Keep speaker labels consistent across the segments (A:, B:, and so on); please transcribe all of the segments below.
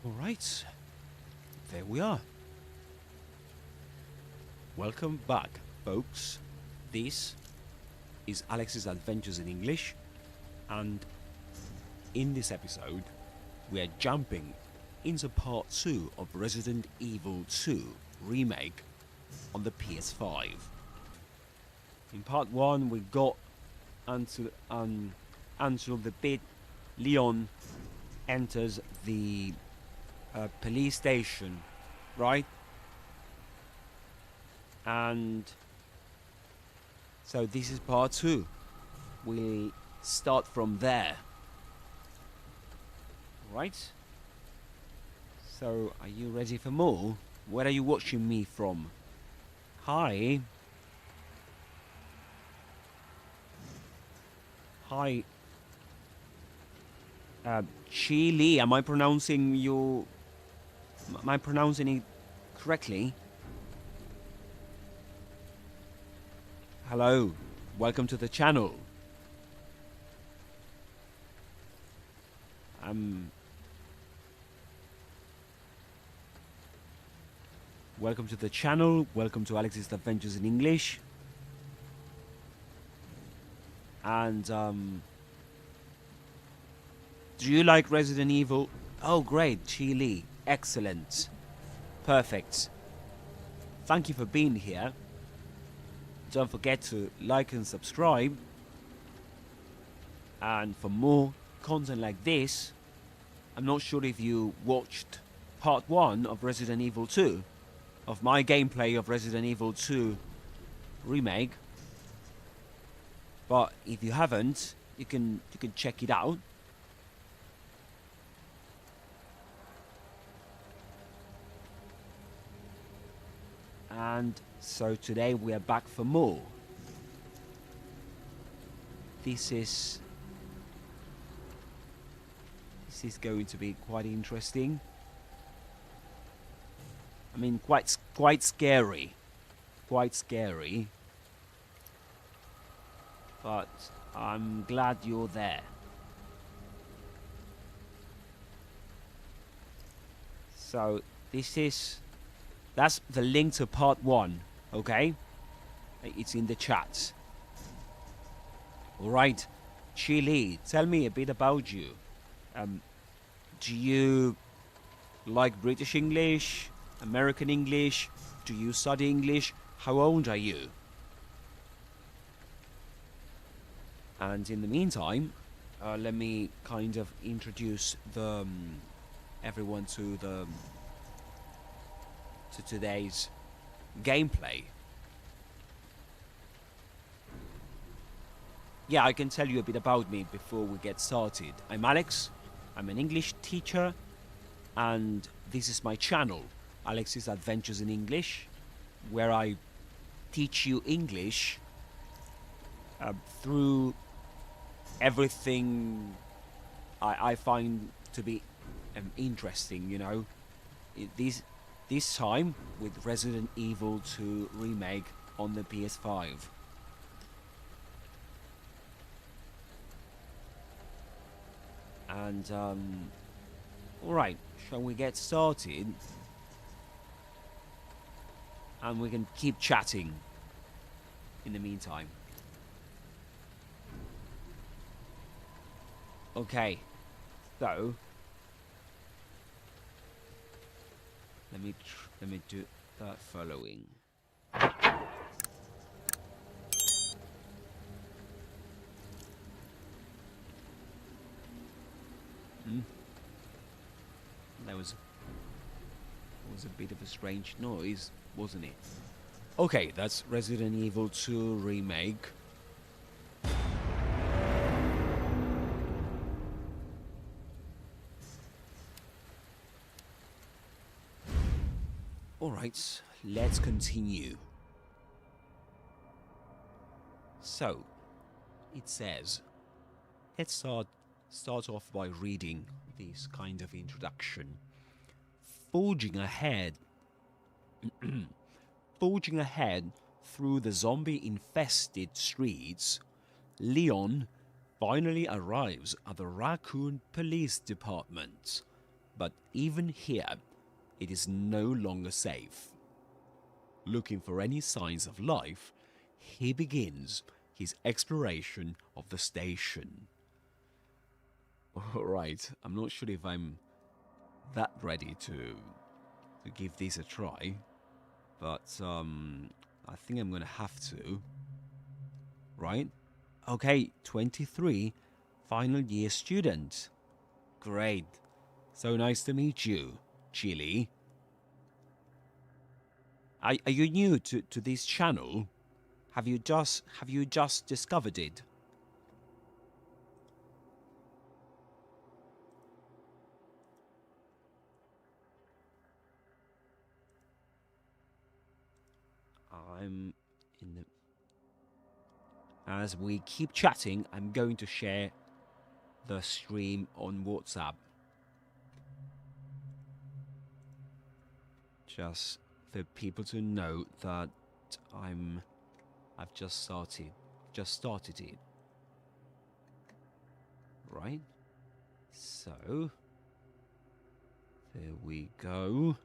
A: Alright, there we are. Welcome back, folks. This is Alex's Adventures in English, and in this episode, we are jumping into part 2 of Resident Evil 2 Remake on the PS5. In part 1, we got until the bit Leon enters the police station, right? And so this is part 2. We'll start from there. Right? So, are you ready for more? Where are you watching me from? Hi. Hi. Chile, am I pronouncing it correctly? Hello, welcome to the channel. Welcome to the channel, welcome to Alex's Adventures in English. And, do you like Resident Evil? Oh, great, Chile. Excellent. Perfect. Thank you for being here. Don't forget to like and subscribe. And for more content like this, I'm not sure if you watched part 1 of Resident Evil 2, of my gameplay of Resident Evil 2 Remake. But if you haven't, you can check it out. And so today we are back for more. This is going to be quite interesting. I mean, quite scary. Quite scary. But I'm glad you're there. So that's the link to part 1, okay? It's in the chat. Alright, Chile, tell me a bit about you. Do you like British English, American English? Do you study English? How old are you? And in the meantime, let me kind of introduce everyone to today's gameplay. Yeah, I can tell you a bit about me before we get started. I'm Alex, I'm an English teacher, and this is my channel, Alex's Adventures in English, where I teach you English through everything I find to be interesting, you know. This time with Resident Evil 2 Remake on the PS5. And, alright, shall we get started? And we can keep chatting in the meantime. Okay, so let me do the following. That was a bit of a strange noise, wasn't it? Okay, that's Resident Evil 2 Remake. Alright, let's continue. So, it says, let's start off by reading this kind of introduction. Forging ahead through the zombie-infested streets, Leon finally arrives at the Raccoon Police Department. But even here, it is no longer safe. Looking for any signs of life, he begins his exploration of the station. Alright, I'm not sure if I'm that ready to give this a try, but I think I'm gonna have to. Right? Okay, 23, final year student. Great. So nice to meet you, Chile. Are you new to this channel? Have you just discovered it? I'm in the... As we keep chatting, I'm going to share the stream on WhatsApp. Just for people to know that I've just started it. Right? So there we go.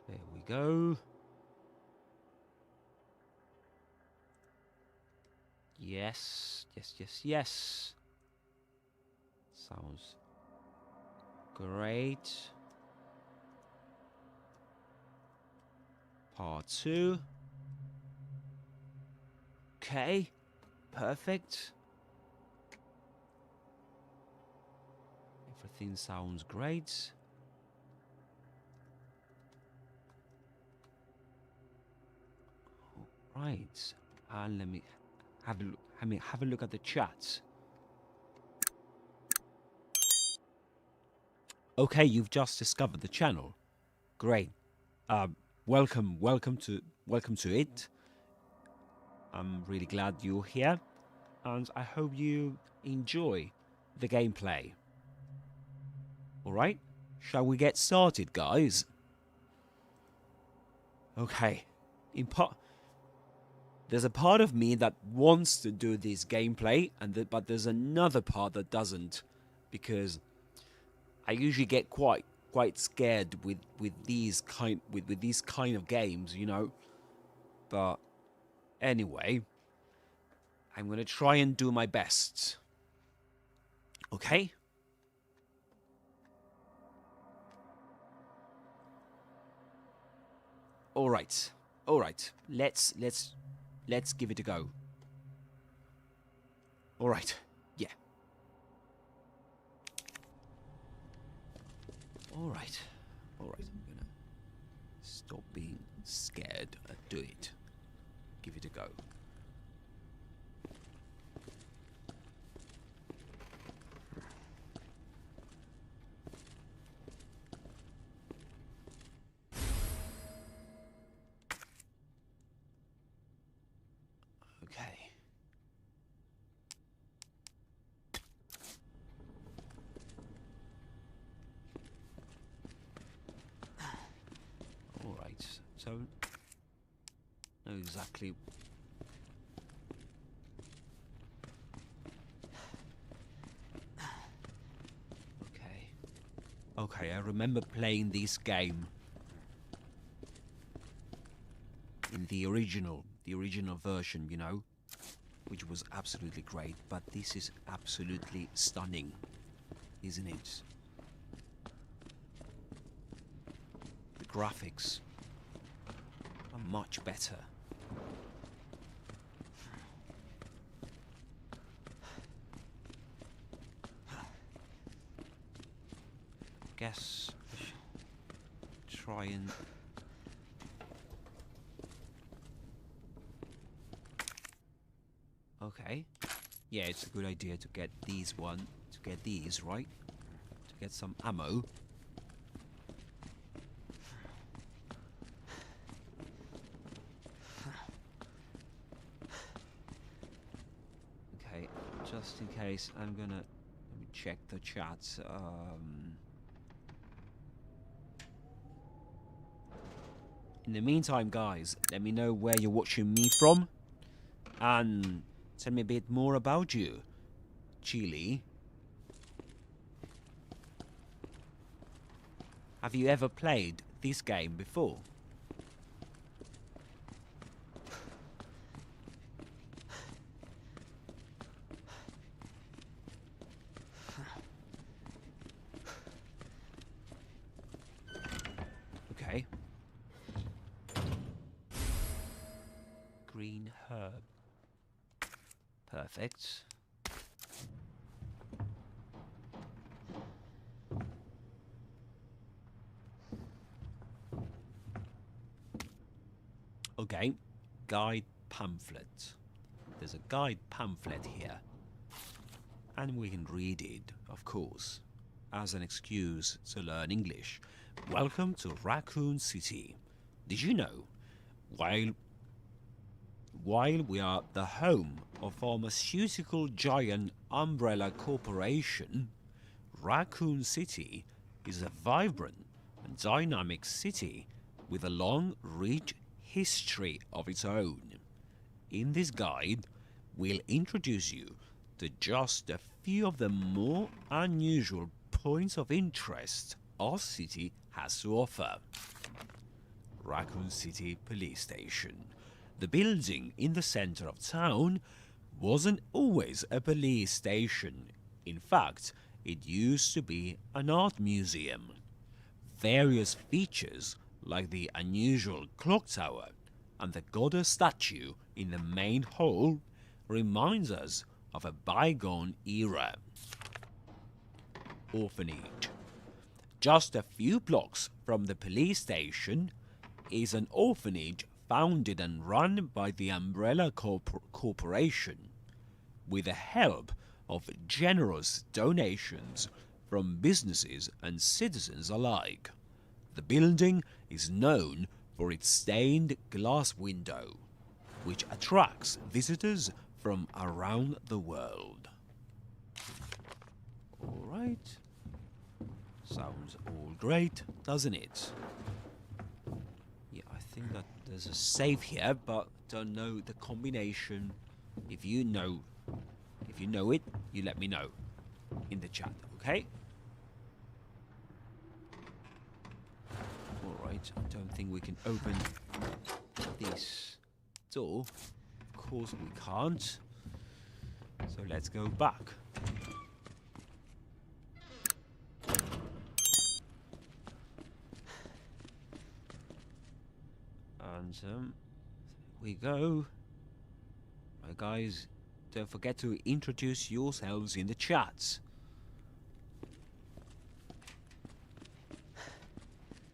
A: There we go. Yes, yes, yes, yes. Sounds great. Part 2. Okay, perfect. Everything sounds great. Right, and let me have a look at the chat. Okay, you've just discovered the channel. Great. Welcome to it. I'm really glad you're here, and I hope you enjoy the gameplay. All right, shall we get started, guys? Okay. There's a part of me that wants to do this gameplay, but there's another part that doesn't, because I usually get quite scared with these kind of games, you know. But anyway, I'm gonna try and do my best. Okay? All right. Let's give it a go. All right. Yeah. All right. I'm gonna stop being scared and do it. Give it a go. Okay. All right. So, know exactly. Okay, I remember playing this game in the original version, you know, which was absolutely great, but this is absolutely stunning, isn't it? The graphics are much better. Guess I should try and... Okay. Yeah, it's a good idea to get these right? To get some ammo. Okay, just in case, let me check the chat. In the meantime, guys, let me know where you're watching me from, and tell me a bit more about you, Chile. Have you ever played this game before? Okay. Green herb. Perfect. Okay, guide pamphlet. There's a guide pamphlet here. And we can read it, of course, as an excuse to learn English. Welcome to Raccoon City. Did you know, while we are the home of pharmaceutical giant Umbrella Corporation, Raccoon City is a vibrant and dynamic city with a long, rich history of its own. In this guide, we'll introduce you to just a few of the more unusual points of interest our city has to offer. Raccoon City Police Station. The building in the center of town wasn't always a police station. In fact, it used to be an art museum. Various features like the unusual clock tower and the goddess statue in the main hall reminds us of a bygone era. Orphanage. Just a few blocks from the police station is an orphanage founded and run by the Umbrella Corporation with the help of generous donations from businesses and citizens alike. The building is known for its stained glass window, which attracts visitors from around the world. All right. Sounds all great, doesn't it? Yeah, I think that there's a save here, but don't know the combination. If you know it, you let me know in the chat, okay? All right, I don't think we can open this door. Of course we can't. So let's go back. And here we go. Right, guys, don't forget to introduce yourselves in the chats.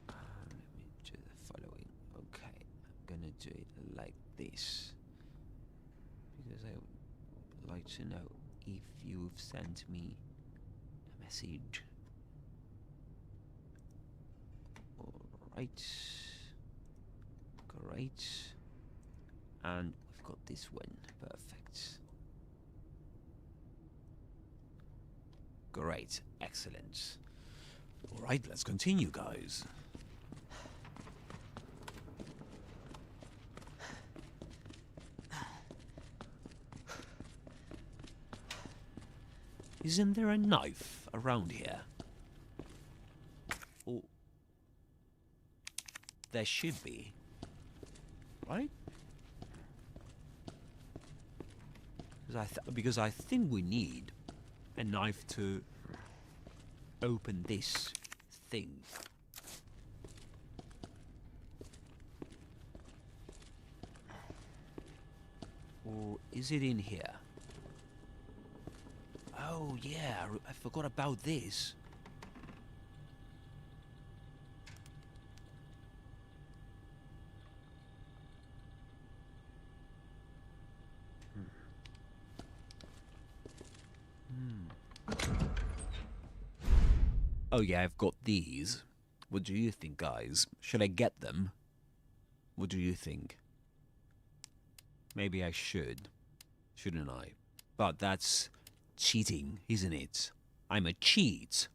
A: Let me do the following. Okay, I'm gonna do it like this because I would like to know if you've sent me a message. All right. Great. And we've got this one. Perfect. Great. Excellent. Alright, let's continue, guys. Isn't there a knife around here? Oh. There should be. Right? Because I think we need a knife to open this thing. Or is it in here? Oh yeah, I forgot about this. Oh yeah, I've got these. What do you think, guys? Should I get them? What do you think? Maybe I should. Shouldn't I? But that's cheating, isn't it? I'm a cheat.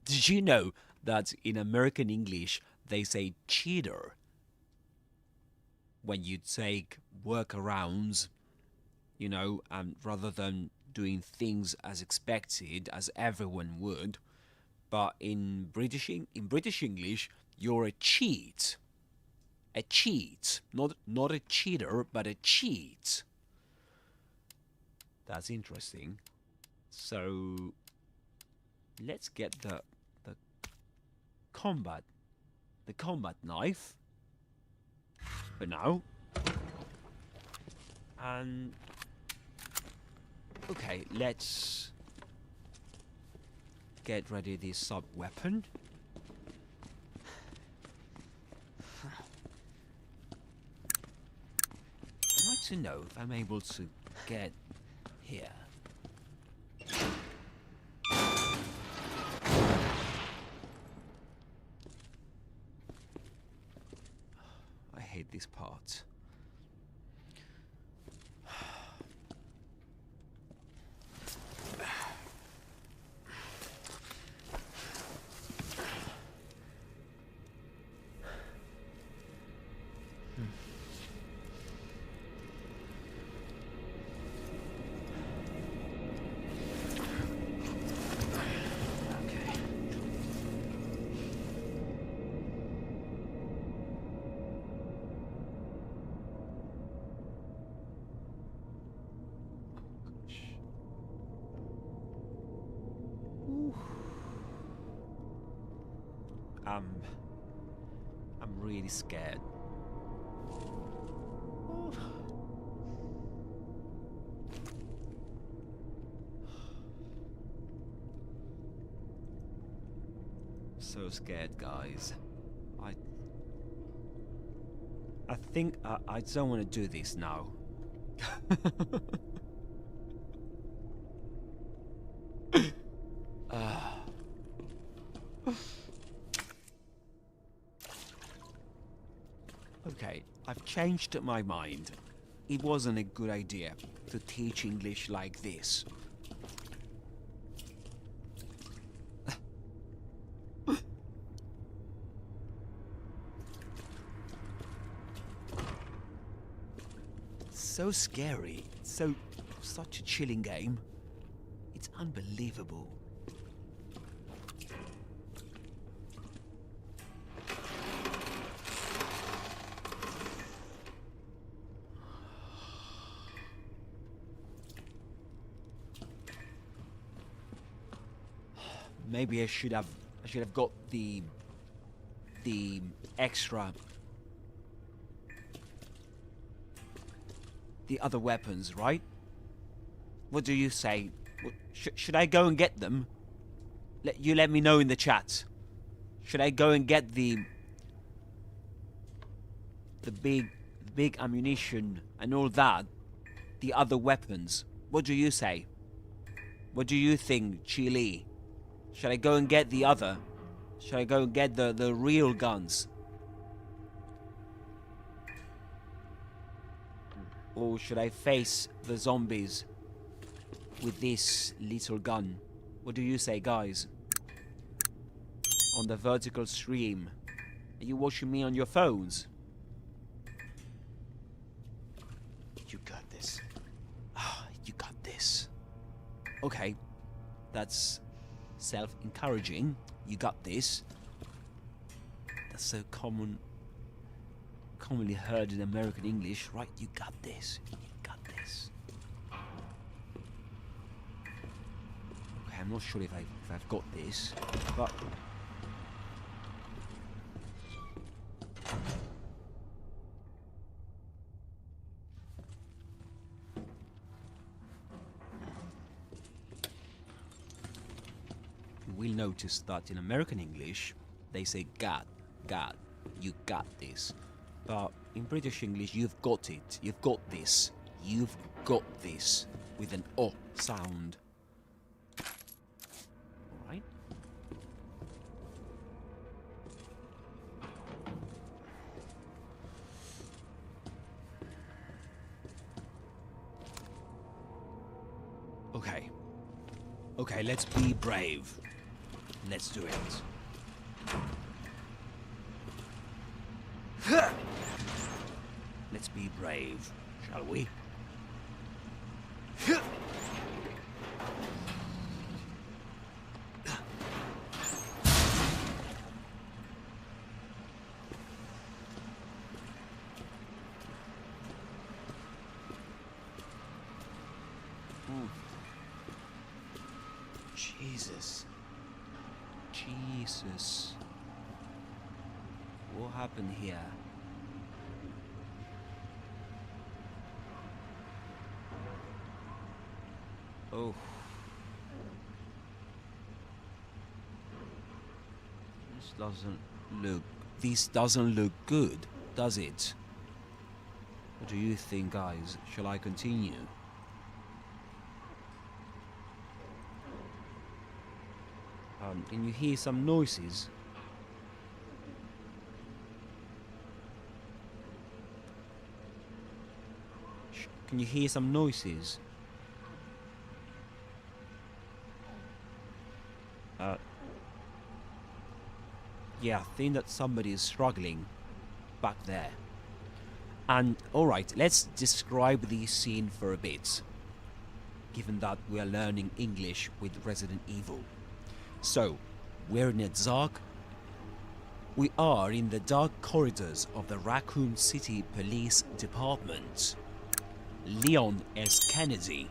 A: Did you know that in American English they say cheater when you take workarounds, you know, rather than doing things as expected, as everyone would, But in British English, you're a cheat. A cheat. Not a cheater, but a cheat. That's interesting. So let's get the combat knife for now. And okay, let's get ready this sub weapon. I'd like to know if I'm able to get here. I hate this part. I'm really scared. So scared, guys. I think I don't want to do this now. Okay, I've changed my mind. It wasn't a good idea to teach English like this. So scary, such a chilling game. It's unbelievable. Maybe I should have got the extra, the other weapons, right? What do you say? Should I go and get them? Let me know in the chat. Should I go and get the big ammunition and all that? The other weapons. What do you say? What do you think, Chile? Should I go and get the other? Should I go and get the real guns? Or should I face the zombies with this little gun? What do you say, guys? On the vertical stream. Are you watching me on your phones? You got this. Ah, you got this. Okay. That's self-encouraging. You got this. That's so commonly heard in American English, right? You got this. You got this. Okay, I'm not sure if I've got this, but you will notice that in American English they say God, you got this. But in British English, you've got it, you've got this, you've got this, with an O sound. Alright? Okay. Okay, let's be brave. Let's do it. Let's be brave, shall we? Jesus. Jesus. What happened here? Oh. This doesn't look good, does it? What do you think, guys? Shall I continue? Can you hear some noises? Can you hear some noises? Yeah, I think that somebody is struggling back there. And alright, let's describe the scene for a bit, given that we are learning English with Resident Evil. So, we're in a we are in the dark corridors of the Raccoon City Police Department. Leon S. Kennedy,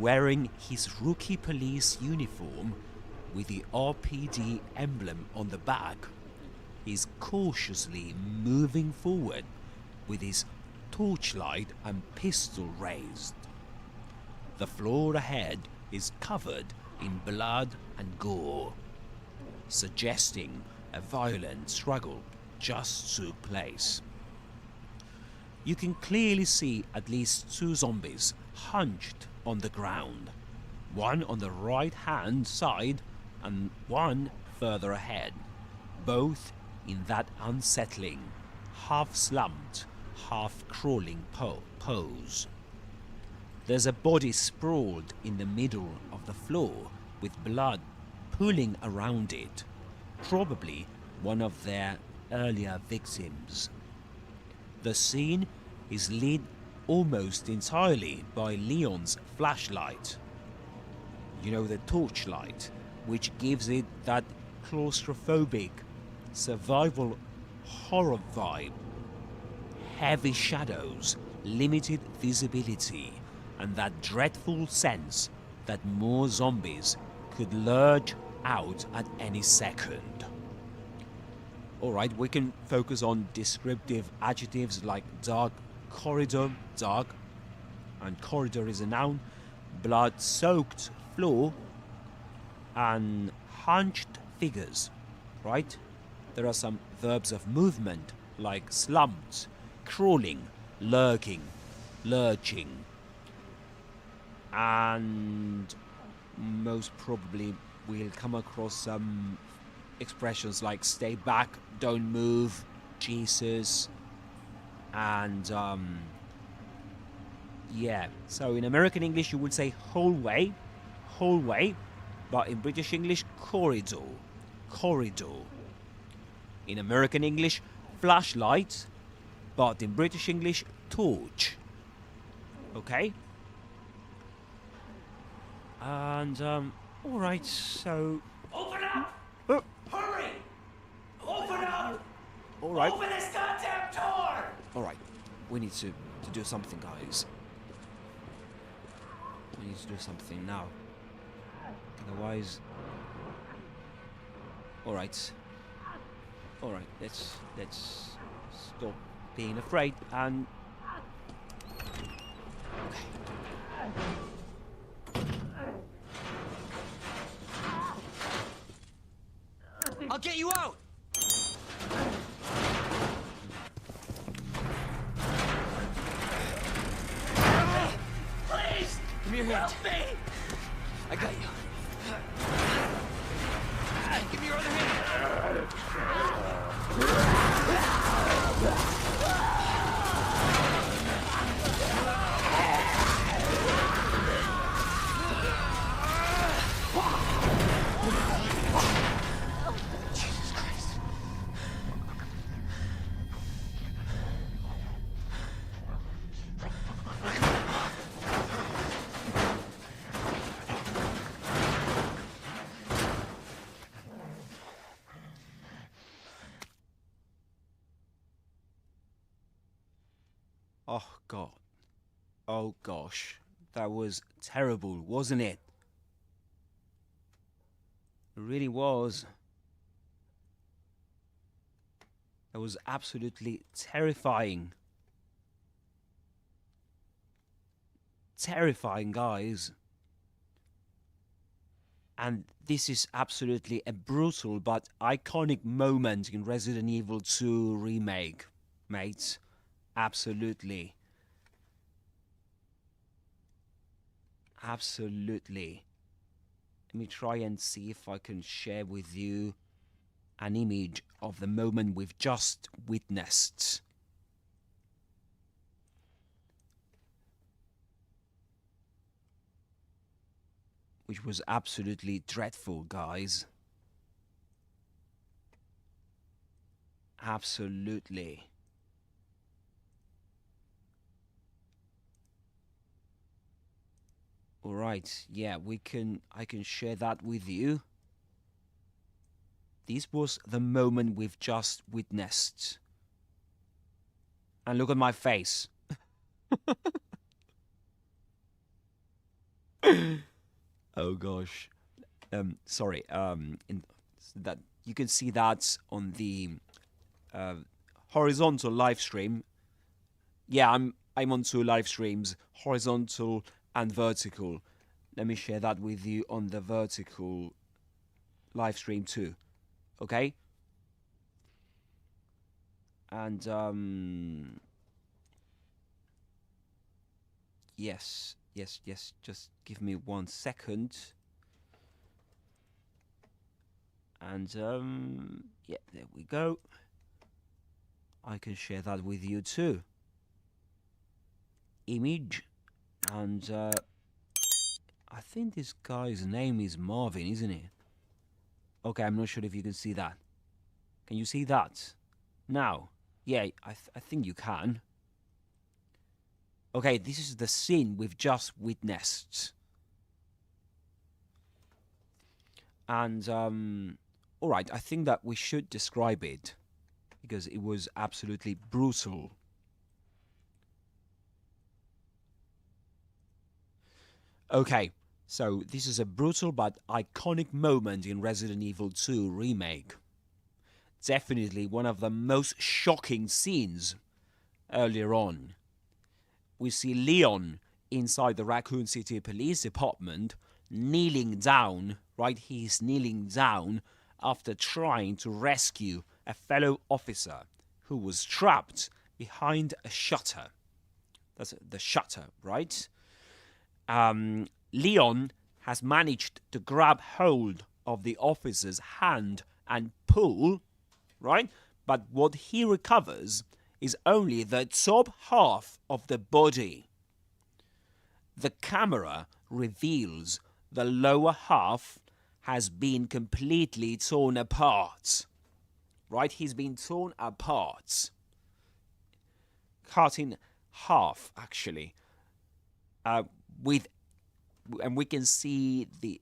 A: wearing his rookie police uniform with the RPD emblem on the back, is cautiously moving forward with his torchlight and pistol raised. The floor ahead is covered in blood and gore, suggesting a violent struggle just took place. You can clearly see at least 2 zombies hunched on the ground, one on the right hand side and one further ahead, both in that unsettling, half-slumped, half-crawling pose. There's a body sprawled in the middle of the floor with blood pooling around it, probably one of their earlier victims. The scene is lit almost entirely by Leon's flashlight. You know, the torchlight, which gives it that claustrophobic survival horror vibe. Heavy shadows, limited visibility, and that dreadful sense that more zombies could lurch out at any second. Alright, we can focus on descriptive adjectives like dark corridor, dark, and corridor is a noun, blood-soaked floor, and hunched figures, right? There are some verbs of movement like slumped, crawling, lurking, lurching, and most probably we'll come across some expressions like stay back, don't move, Jesus, and yeah. So in American English you would say hallway, but in British English corridor. In American English flashlight, but in British English torch. Okay? And alright, so
B: open up! Hurry! Open up!
A: Alright.
B: Open this goddamn door!
A: Alright. We need to do something, guys. We need to do something now. Otherwise. Alright. Alright, let's stop being afraid and
B: I'll get you out! Please!
C: Give me your hand.
B: Help me!
C: I got you. Give me your other hand. Jesus Christ.
A: oh god. Oh gosh. That was terrible, wasn't it? It really was. That was absolutely terrifying. Terrifying, guys. And this is absolutely a brutal but iconic moment in Resident Evil 2 Remake, mates. Absolutely. Absolutely. Let me try and see if I can share with you an image of the moment we've just witnessed. Which was absolutely dreadful, guys. Absolutely. All right, yeah, I can share that with you. This was the moment we've just witnessed. And look at my face. Oh gosh. Sorry. That you can see that on the horizontal live stream. Yeah, I'm on two live streams, horizontal and vertical. Let me share that with you on the vertical live stream too. Okay? And yes. Just give me 1 second. And yeah, there we go. I can share that with you too. Image, and I think this guy's name is Marvin, isn't it? Okay, I'm not sure if you can see that. Can you see that? Now, yeah, I think you can. Okay, this is the scene we've just witnessed. And, alright, I think that we should describe it, because it was absolutely brutal. Okay, so this is a brutal but iconic moment in Resident Evil 2 Remake. Definitely one of the most shocking scenes earlier on. We see Leon inside the Raccoon City Police Department kneeling down, right? He's kneeling down after trying to rescue a fellow officer who was trapped behind a shutter. That's the shutter, right? Leon has managed to grab hold of the officer's hand and pull, right? But what he recovers is only the top half of the body. The camera reveals the lower half has been completely torn apart. Right? He's been torn apart. Cut in half, actually. And we can see the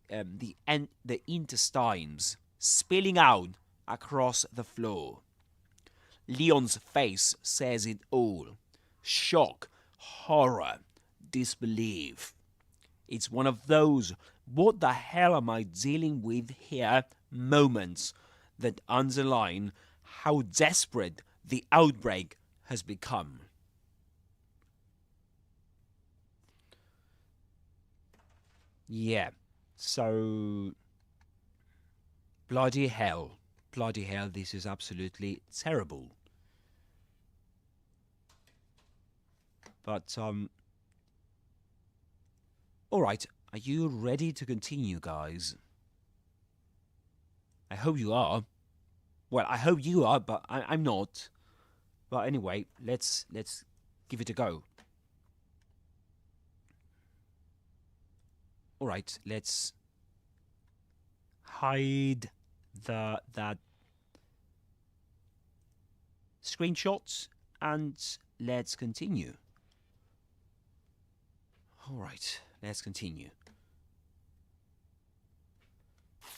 A: intestines spilling out across the floor. Leon's face says it all. Shock, horror, disbelief. It's one of those what the hell am I dealing with here moments that underline how desperate the outbreak has become. Yeah, so bloody hell, this is absolutely terrible. But all right, are you ready to continue, guys? I hope you are. Well, I hope you are, but I'm not. But anyway, let's give it a go. All right, let's hide that screenshots and let's continue. All right, let's continue.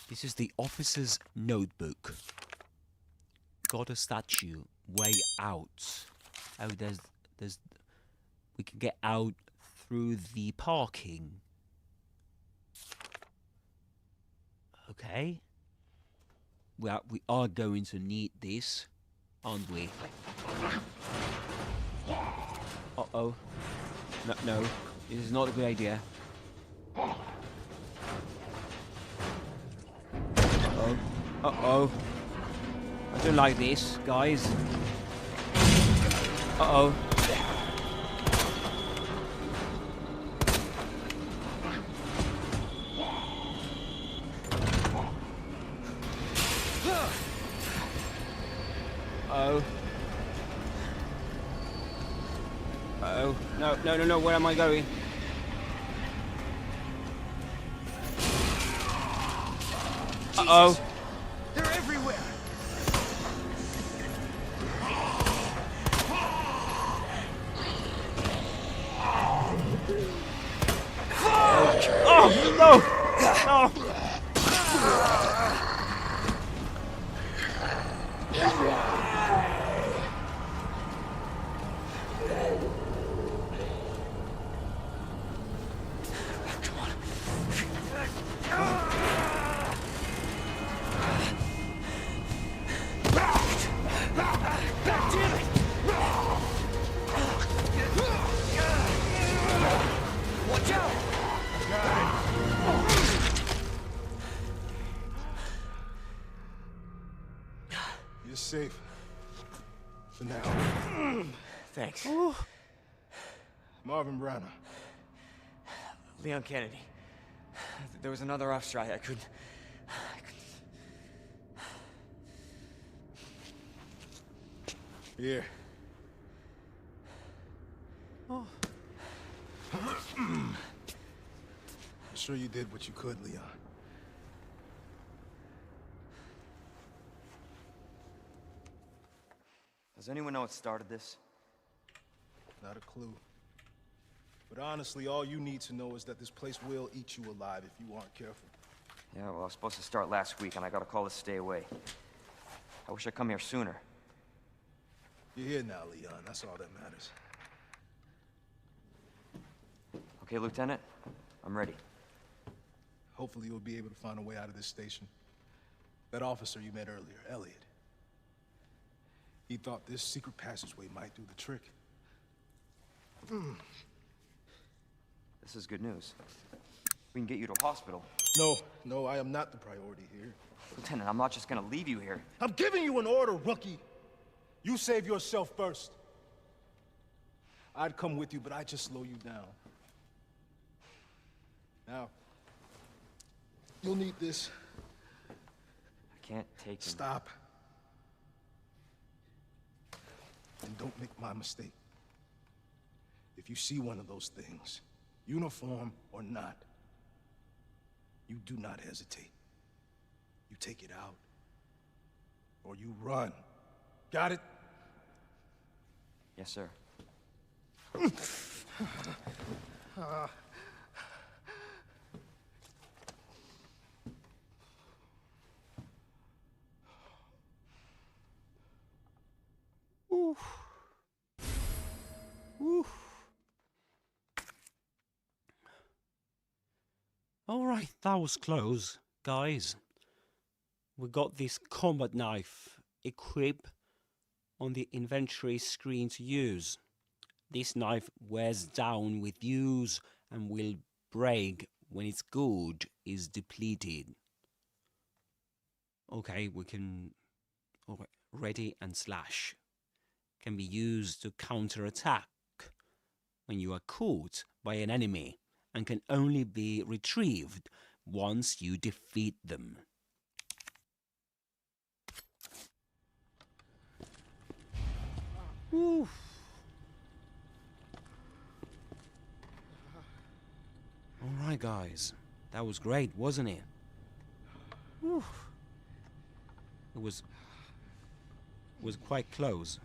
A: This is the officer's notebook. Got a statue way out. Oh, there's we can get out through the parking. Okay, Well, we are going to need this, aren't we? Uh-oh. No, no, this is not a good idea. Uh-oh. Uh-oh. I don't like this, guys. Uh-oh. Oh. Uh-oh. No, no, no, no, where am I going? Uh-oh.
C: They're everywhere.
A: Oh, no! No!
C: Watch out!
D: You're safe. For now.
C: Thanks.
D: Marvin Brana.
C: Leon Kennedy. There was another off strike. I couldn't.
D: Here.
C: Oh.
D: I'm sure you did what you could, Leon.
C: Does anyone know what started this?
D: Not a clue. But honestly, all you need to know is that this place will eat you alive if you aren't careful.
C: Yeah, well, I was supposed to start last week, and I got a call to stay away. I wish I'd come here sooner.
D: You're here now, Leon. That's all that matters.
C: Okay, Lieutenant? I'm ready.
D: Hopefully you'll be able to find a way out of this station. That officer you met earlier, Elliot. He thought this secret passageway might do the trick.
C: This is good news. We can get you to a hospital.
D: No, I am not the priority here.
C: Lieutenant, I'm not just gonna leave you here.
D: I'm giving you an order, rookie. You save yourself first. I'd come with you, but I'd just slow you down. Now, you'll need this.
C: I can't take him.
D: Stop. And don't make my mistake. If you see one of those things, uniform or not, you do not hesitate. You take it out, or you run. Got it?
C: Yes, sir.
A: Oof. Oof. All right, that was close, guys. We got this combat knife equipped on the inventory screen to use. This knife wears down with use and will break when its gold is depleted. Okay, we can... Okay, ready and slash. Can be used to counter-attack when you are caught by an enemy and can only be retrieved once you defeat them. Oof. All right, guys, that was great, wasn't it? Oof. It was quite close.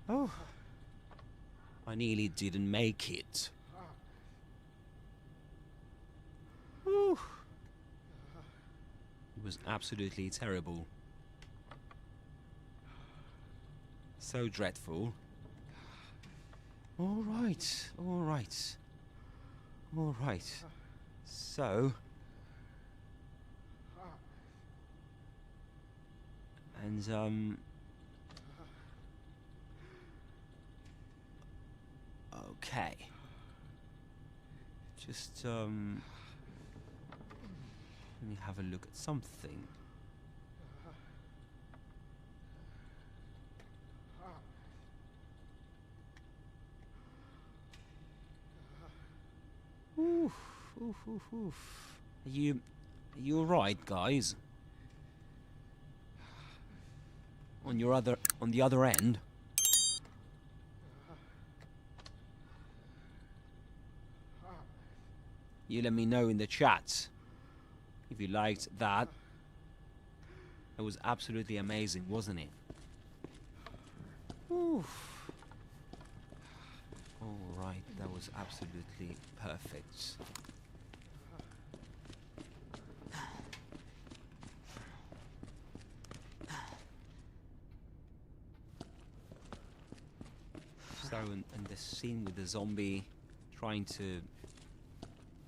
A: Oh, I nearly didn't make it. Ooh. It was absolutely terrible. So dreadful. All right, all right. All right. So, And okay. Just let me have a look at something. Oof, oof, oof, oof. Are you alright, guys? On the other end? You let me know in the chat if you liked that. It was absolutely amazing, wasn't it? Oof. Alright, that was absolutely perfect. So, and the scene with the zombie trying to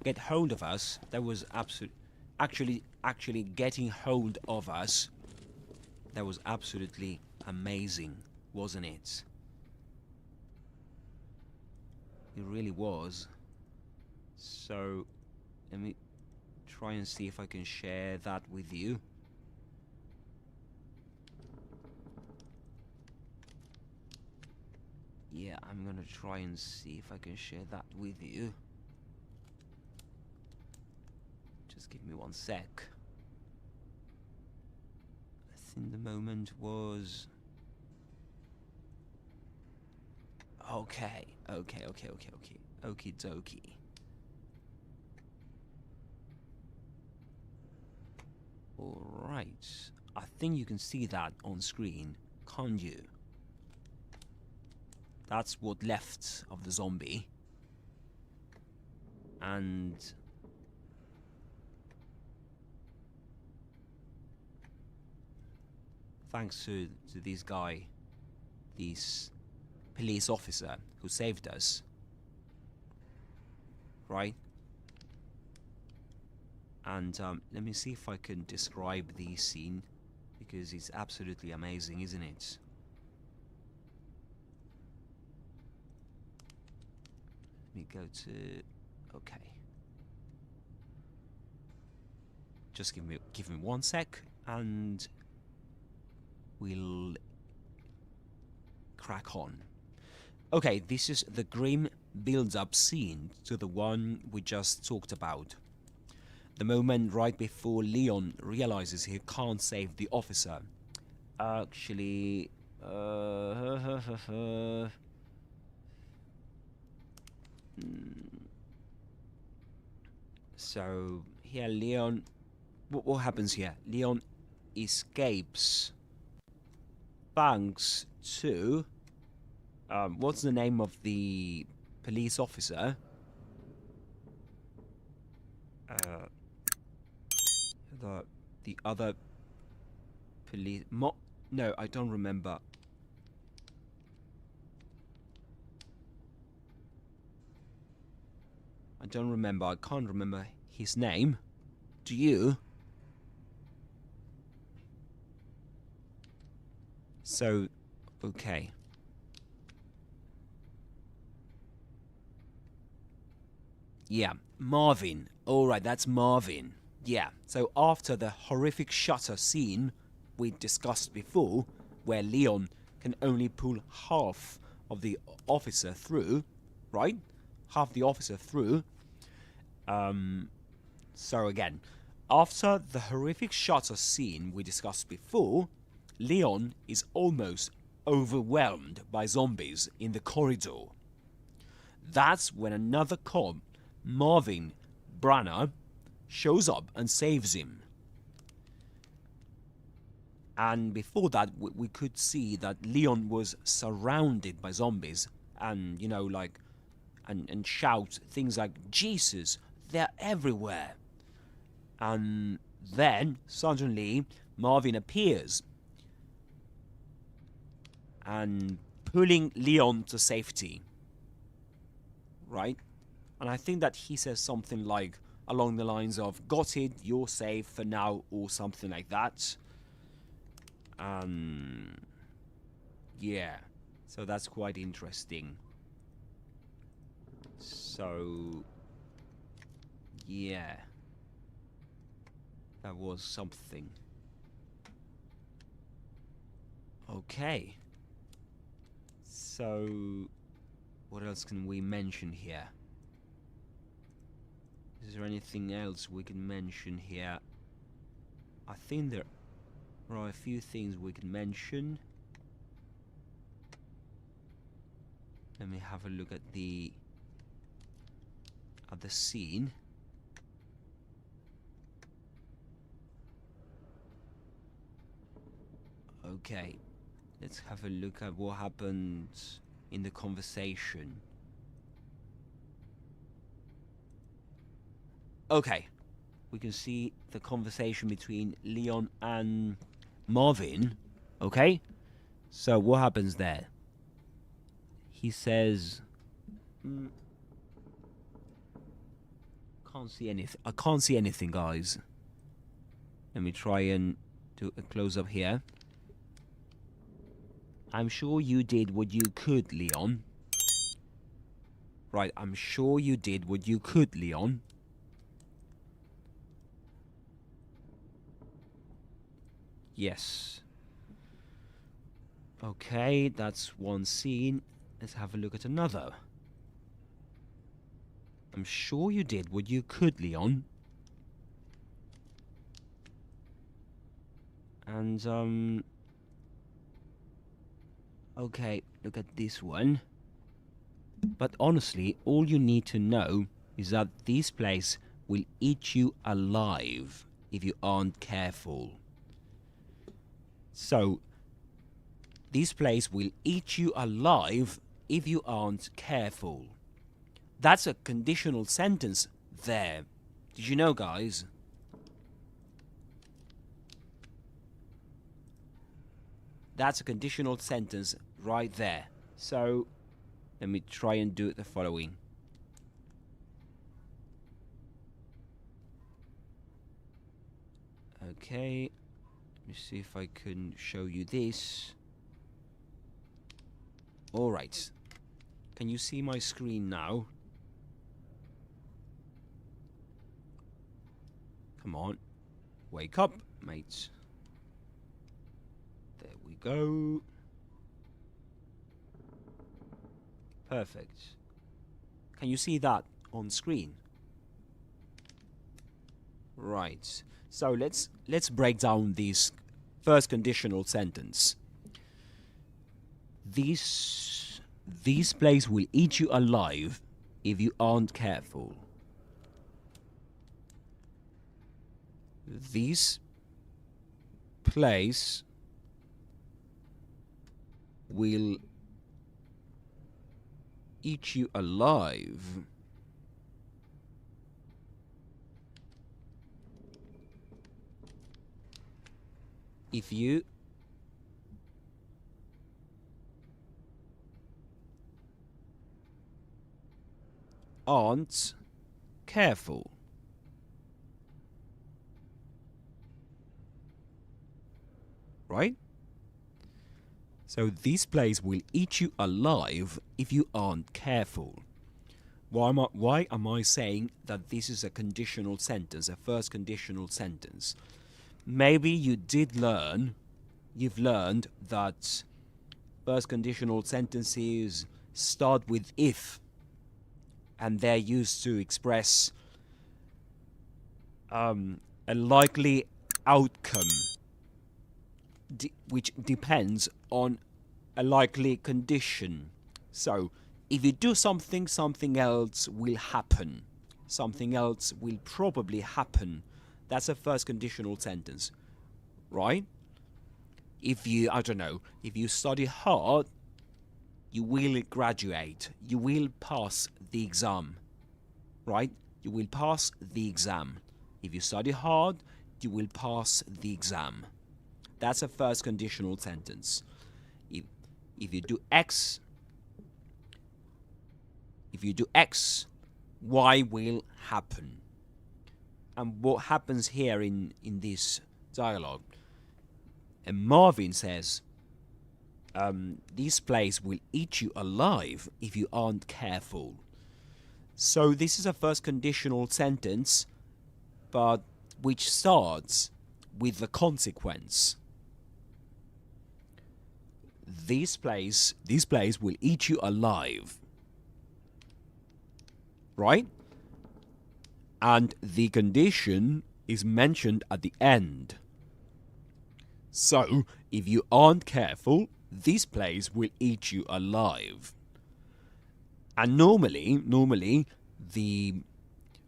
A: get hold of us, that was actually getting hold of us, that was absolutely amazing, wasn't it? It really was. So let me try and see if I can share that with you. Yeah, I'm gonna try and see if I can share that with you. Just give me 1 sec. I think the moment was... Okay. Okie dokie. Alright. I think you can see that on screen, can't you? That's what left of the zombie. And... thanks to this guy, this police officer who saved us. Right? And let me see if I can describe the scene, because it's absolutely amazing, isn't it? Let me go to... okay. Just give me 1 sec, and we'll crack on. Okay, this is the grim build-up scene to the one we just talked about. The moment right before Leon realizes he can't save the officer. Actually... So, here Leon... What happens here? Leon escapes thanks to... what's the name of the police officer? The other police... no, I don't remember. I can't remember his name. Do you? So, okay. Yeah, Marvin. Alright, that's Marvin. Yeah, so after the horrific shutter scene we discussed before, where Leon can only pull half of the officer through, right? Half the officer through. So again, after the horrific shutter scene we discussed before, Leon is almost overwhelmed by zombies in the corridor. That's when another cop, Marvin Brana, shows up and saves him. And before that, we could see that Leon was surrounded by zombies and, you know, like, and shout things like, Jesus, they're everywhere. And then, suddenly, Marvin appears and pulling Leon to safety. Right? And I think that he says something like, along the lines of, got it, you're safe for now, or something like that. Yeah, so that's quite interesting. So, yeah, that was something. Okay. So, what else can we mention here? Is there anything else we can mention here? I think there are a few things we can mention. Let me have a look at the scene. Okay, let's have a look at what happened in the conversation. Okay, we can see the conversation between Leon and Marvin. Okay, so what happens there? He says, can't see anything. I can't see anything, guys. Let me try and do a close-up here. I'm sure you did what you could, Leon. Right, I'm sure you did what you could, Leon. Yes. Okay, that's one scene. Let's have a look at another. I'm sure you did what you could, Leon. And, okay, look at this one. But honestly, all you need to know is that this place will eat you alive if you aren't careful. So, this place will eat you alive if you aren't careful. That's a conditional sentence there. Did you know, guys? That's a conditional sentence right there. So, let me try and do the following. Okay. Let me see if I can show you this. Alright. Can you see my screen now? Come on. Wake up, mates. There we go. Perfect. Can you see that on screen? Right. So let's break down this first conditional sentence. This place will eat you alive if you aren't careful. This place will eat you alive if you aren't careful. Right? So this place will eat you alive if you aren't careful. Why am I saying that this is a conditional sentence, a first conditional sentence? Maybe you've learned that first conditional sentences start with if, and they're used to express a likely outcome which depends on a likely condition. So, if you do something, something else will happen. Something else will probably happen. That's a first conditional sentence, right? If you, I don't know, if you study hard, you will graduate. You will pass the exam, right? You will pass the exam. If you study hard, you will pass the exam. That's a first conditional sentence. If you do X, Y will happen. And what happens here in this dialogue? And Marvin says, this place will eat you alive if you aren't careful. So this is a first conditional sentence, but which starts with the consequence. This place will eat you alive. Right? And the condition is mentioned at the end. So, if you aren't careful, this place will eat you alive. And normally, the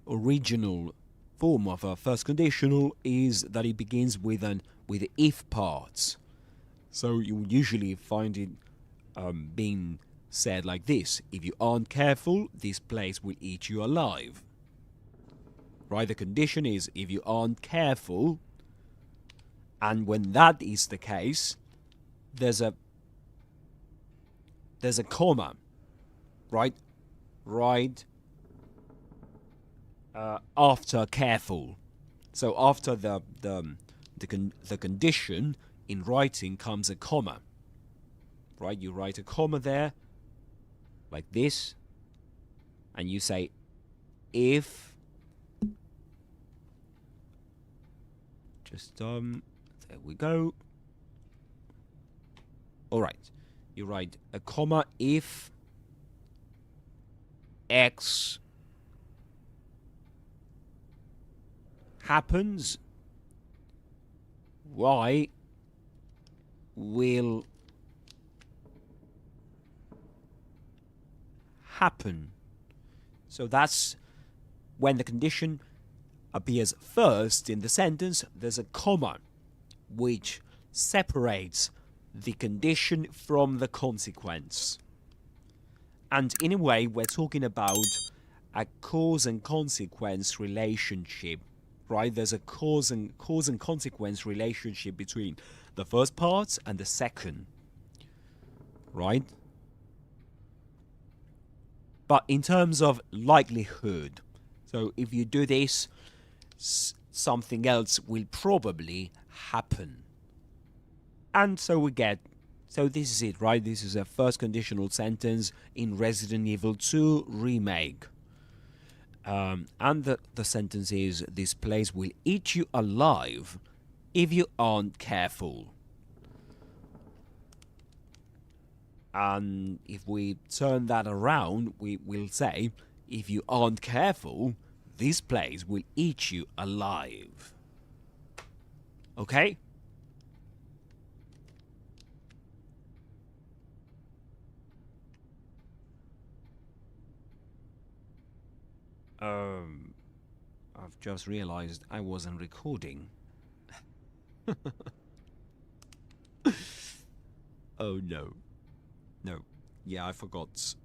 A: original form of a first conditional is that it begins with the if parts. So you will usually find it being said like this: if you aren't careful, this place will eat you alive. Right? The condition is if you aren't careful, and when that is the case, there's a comma, right? Right after careful. So after the condition in writing comes a comma. Right? You write a comma there, like this, and you say if. Just there we go. All right. You write a comma if X happens, Y will happen. So that's when the condition appears first in the sentence. There's a comma which separates the condition from the consequence. And in a way, we're talking about a cause and consequence relationship, right? There's a cause and consequence relationship between the first part and the second, right? But in terms of likelihood, so if you do this, something else will probably happen. And so this is it, right? This is a first conditional sentence in Resident Evil 2 Remake. And the sentence is, this place will eat you alive if you aren't careful. And if we turn that around, we will say, if you aren't careful, this place will eat you alive. Okay? I've just realized I wasn't recording. Oh no. No. Yeah, I forgot.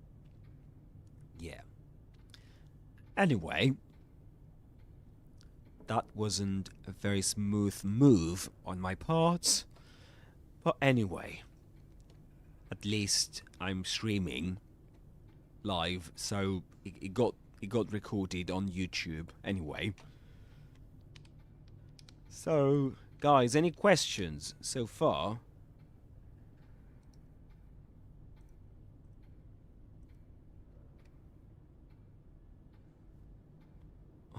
A: Yeah. Anyway, that wasn't a very smooth move on my part. But anyway, at least I'm streaming live, so it got recorded on YouTube anyway. So, guys, any questions so far?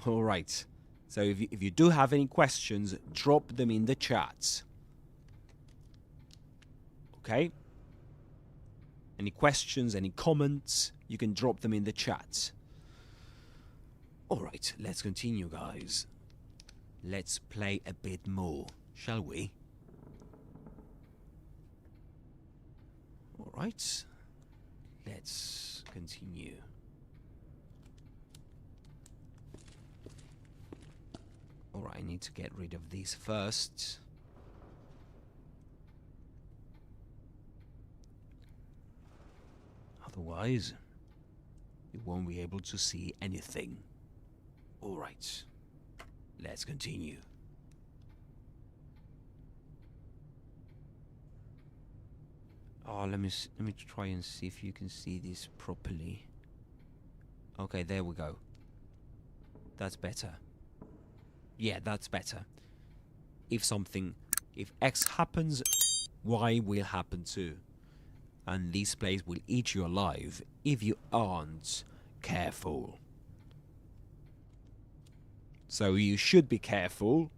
A: All right. So if you do have any questions, drop them in the chat. Okay? Any questions, any comments, you can drop them in the chat. All right, let's continue, guys. Let's play a bit more, shall we? All right. Let's continue. All right, I need to get rid of these first. Otherwise, you won't be able to see anything. All right, let's continue. Oh, let me try and see if you can see this properly. Okay, there we go. That's better. Yeah, that's better. If something If X happens, Y will happen too. And this place will eat you alive if you aren't careful. So you should be careful,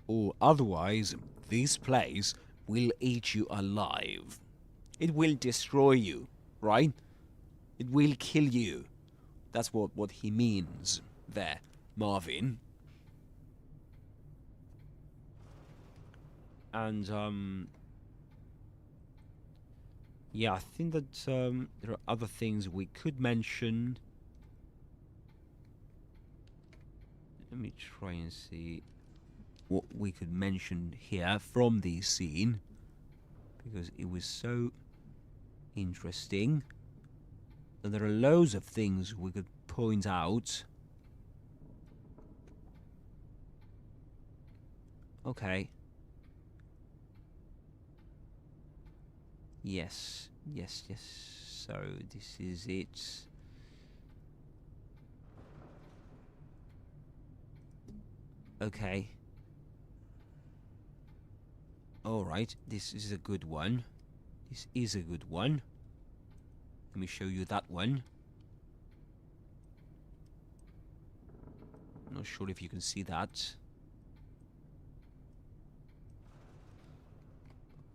A: or otherwise this place will eat you alive. It will destroy you, right? It will kill you. That's what he means there, Marvin. And yeah, I think that there are other things we could mention. Let me try and see what we could mention here from this scene, because it was so interesting. And there are loads of things we could point out. Okay. Yes. So this is it. Okay. Alright, this is a good one. This is a good one. Let me show you that one. Not sure if you can see that.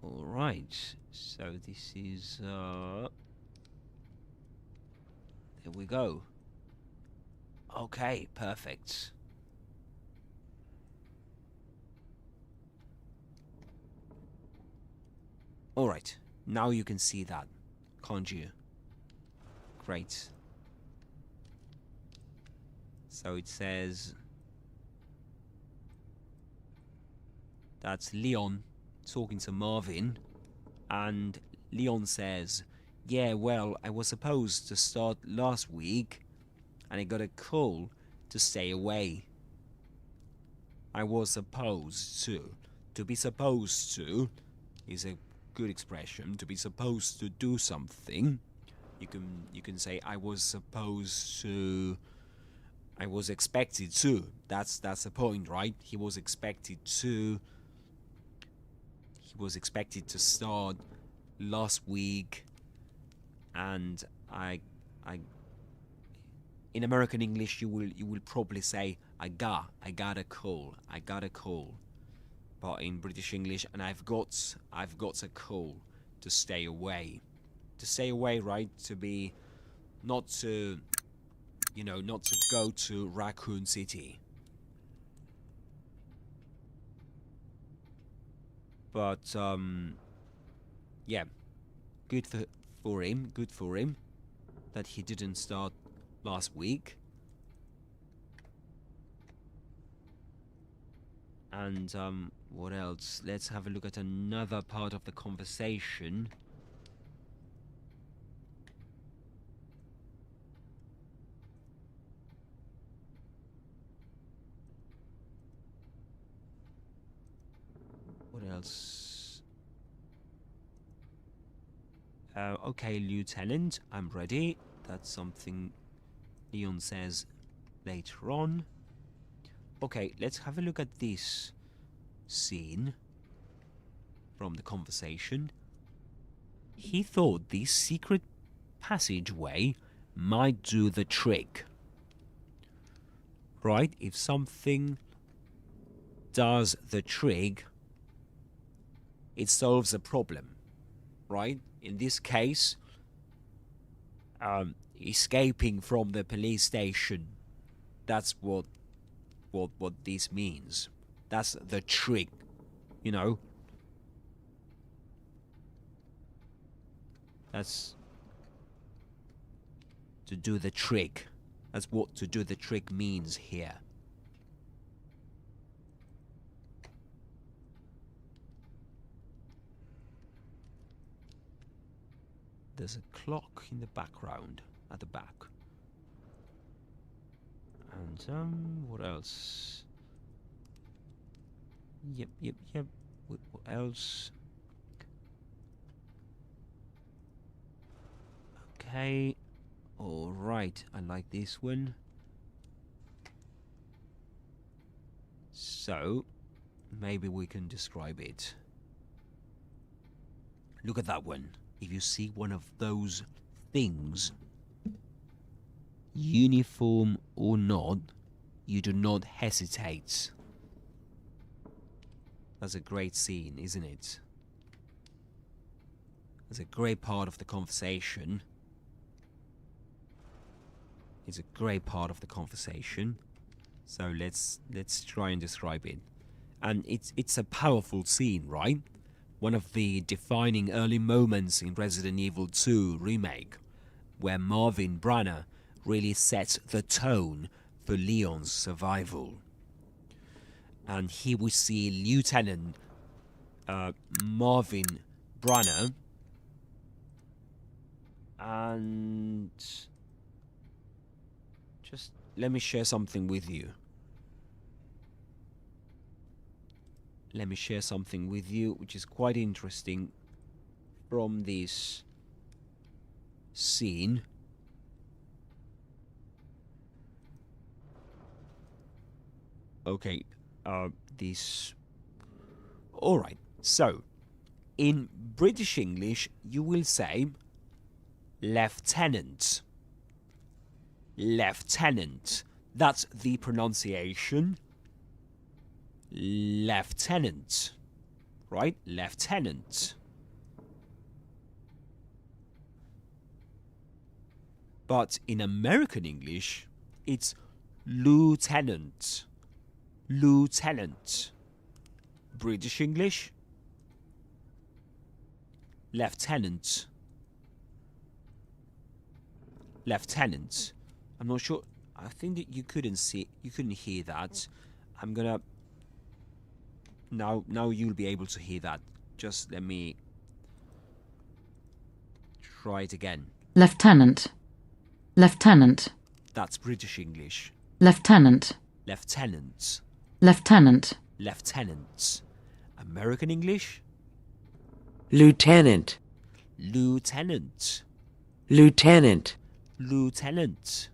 A: Alright, so this is there we go. Okay, perfect. Alright, now you can see that, can't you? Great. So it says that's Leon talking to Marvin, and Leon says, yeah, well, I was supposed to start last week and I got a call to stay away. I was supposed to. To be supposed to is a good expression. To be supposed to do something. You can say I was supposed to. I was expected to. That's the point, right? He was expected to. He was expected to start last week, and I in American English you will probably say I got a call. But in British English, and I've got a call to stay away. To stay away, right? To be not to not to go to Raccoon City. But yeah, good for him that he didn't start last week. And what else? Let's have a look at another part of the conversation. What else? Okay, Lieutenant, I'm ready. That's something Leon says later on. Okay, let's have a look at this scene from the conversation. He thought this secret passageway might do the trick. Right? If something does the trick, it solves a problem. Right? In this case, escaping from the police station. That's what this means. That's the trick, you know. That's to do the trick. That's what to do the trick means here. There's a clock in the background at the back. And what else? Yep. What else? Okay. All right. I like this one. So, maybe we can describe it. Look at that one. If you see one of those things, uniform or not, you do not hesitate. That's a great scene, isn't it? That's a great part of the conversation. It's a great part of the conversation. So let's try and describe it. And it's a powerful scene, right? One of the defining early moments in Resident Evil 2 Remake, where Marvin Brana really sets the tone for Leon's survival. And here we see Lieutenant Marvin Brana, and just let me share something with you. Let me share something with you which is quite interesting from this scene. Okay, this... Alright, so, in British English, you will say lieutenant. Lieutenant. That's the pronunciation. Lieutenant. Right? Lieutenant. But in American English, it's lieutenant. Lieutenant. British English, lieutenant. Lieutenant. I'm not sure. I think that you couldn't hear that. I'm gonna... Now you'll be able to hear that. Just let me try it again.
E: Lieutenant. Lieutenant.
A: That's British English.
E: Lieutenant.
A: Lieutenant.
E: Lieutenant.
A: Lieutenant. American English?
F: Lieutenant.
A: Lieutenant.
F: Lieutenant.
A: Lieutenant.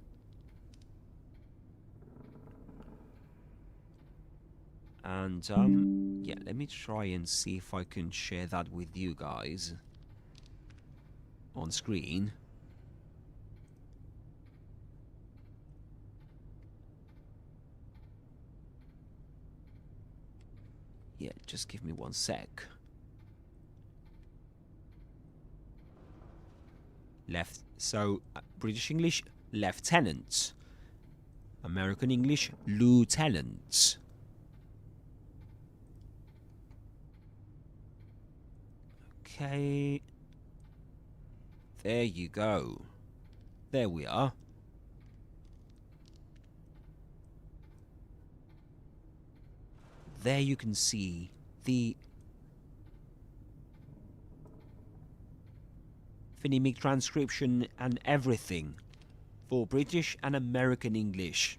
A: And, yeah, let me try and see if I can share that with you guys on screen. Yeah, just give me one sec. British English, lieutenant. American English, lieutenant. Okay. There you go. There we are. There you can see the phonemic transcription and everything for British and American English.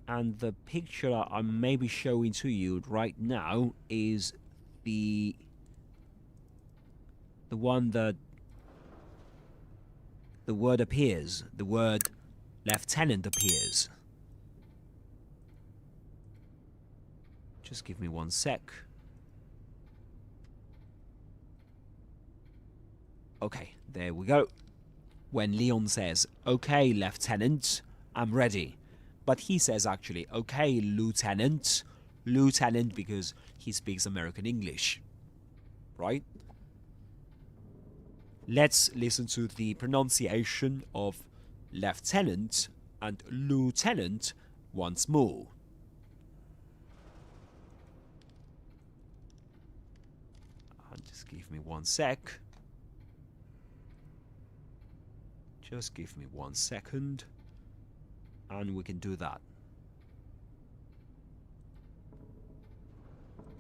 A: And the picture I'm maybe showing to you right now is the one that the word appears, the word lieutenant appears. Just give me one sec. Okay, there we go. When Leon says, "Okay, Lieutenant, I'm ready." But he says actually, "Okay, Lieutenant." Lieutenant because he speaks American English. Right? Let's listen to the pronunciation of lieutenant and lieutenant once more. Just give me one sec. Just give me 1 second. And we can do that.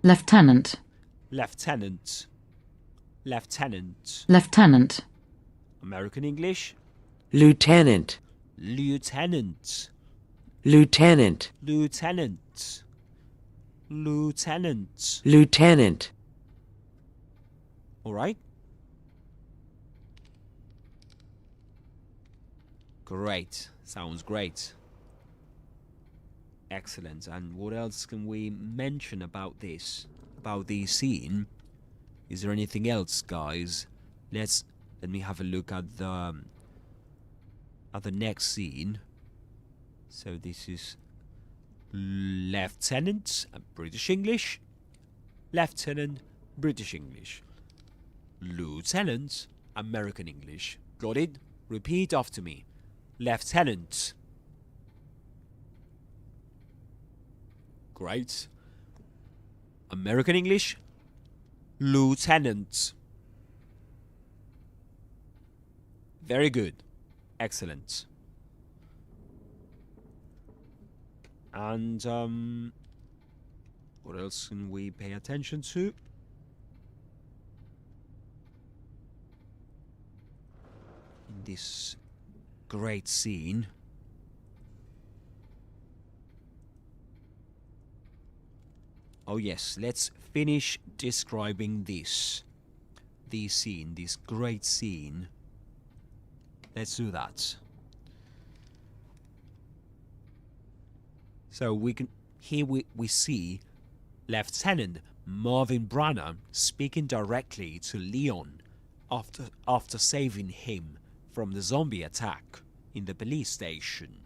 E: Lieutenant.
A: Lieutenant. Lieutenant.
E: Lieutenant.
A: American English?
F: Lieutenant.
A: Lieutenant.
F: Lieutenant.
A: Lieutenant. Lieutenant.
F: Lieutenant.
A: All right? Great. Sounds great. Excellent. And what else can we mention about this? About the scene? Is there anything else, guys? Let me have a look at the next scene. So this is Lieutenant, British English. Lieutenant, British English. Lieutenant, American English. Got it? Repeat after me. Lieutenant. Great. American English. Lieutenant. Very good. Excellent. And what else can we pay attention to? In this great scene. Oh yes, let's finish describing this scene, this great scene. Let's do that. So we can here we see Lieutenant Marvin Brana speaking directly to Leon after saving him from the zombie attack in the police station.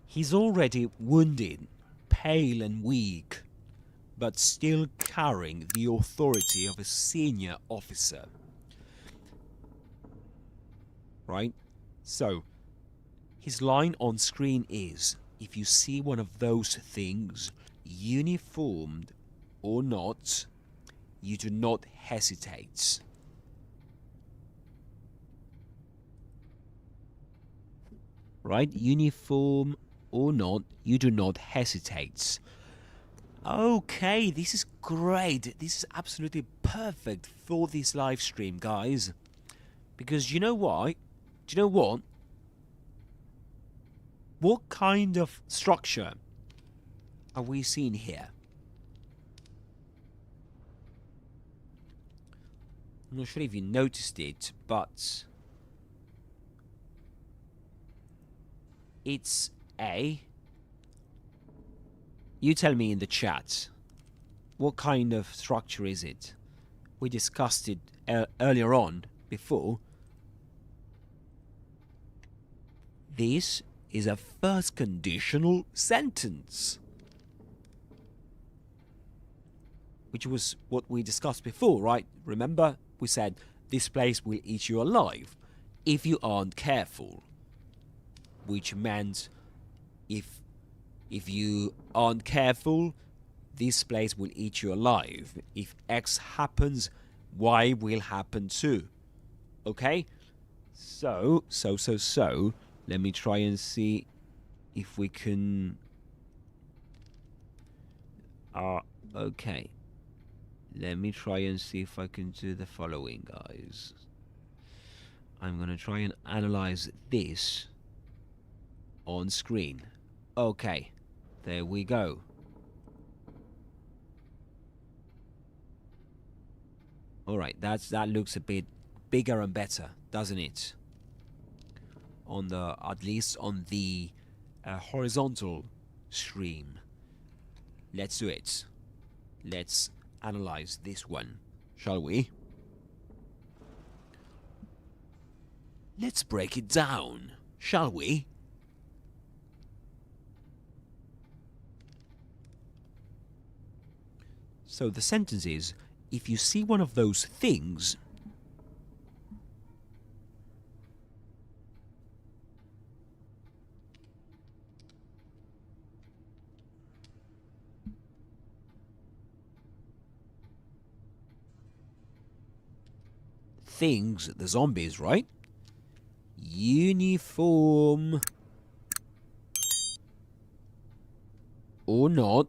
A: He's already wounded, pale and weak, but still carrying the authority of a senior officer. Right? So, his line on screen is, if you see one of those things, uniformed or not, you do not hesitate. Right? Uniform or not, you do not hesitate. Okay, this is great. This is absolutely perfect for this live stream, guys. Because you know why? Do you know what? What kind of structure are we seeing here? I'm not sure if you noticed it, but it's A. You tell me in the chat. What kind of structure is it? We discussed it earlier on, before. This is a first conditional sentence, which was what we discussed before, right? Remember, we said this place will eat you alive if you aren't careful, which meant if you aren't careful, this place will eat you alive. If X happens, Y will happen too. Okay? So, let me try and see if we can... okay. Let me try and see if I can do the following, guys. I'm going to try and analyze this on screen. Okay. There we go. Alright, that looks a bit bigger and better, doesn't it? On the, at least on the horizontal stream. Let's do it. Let's analyze this one, shall we? Let's break it down, shall we? So the sentence is, if you see one of those things, the zombies, right? Uniform or not,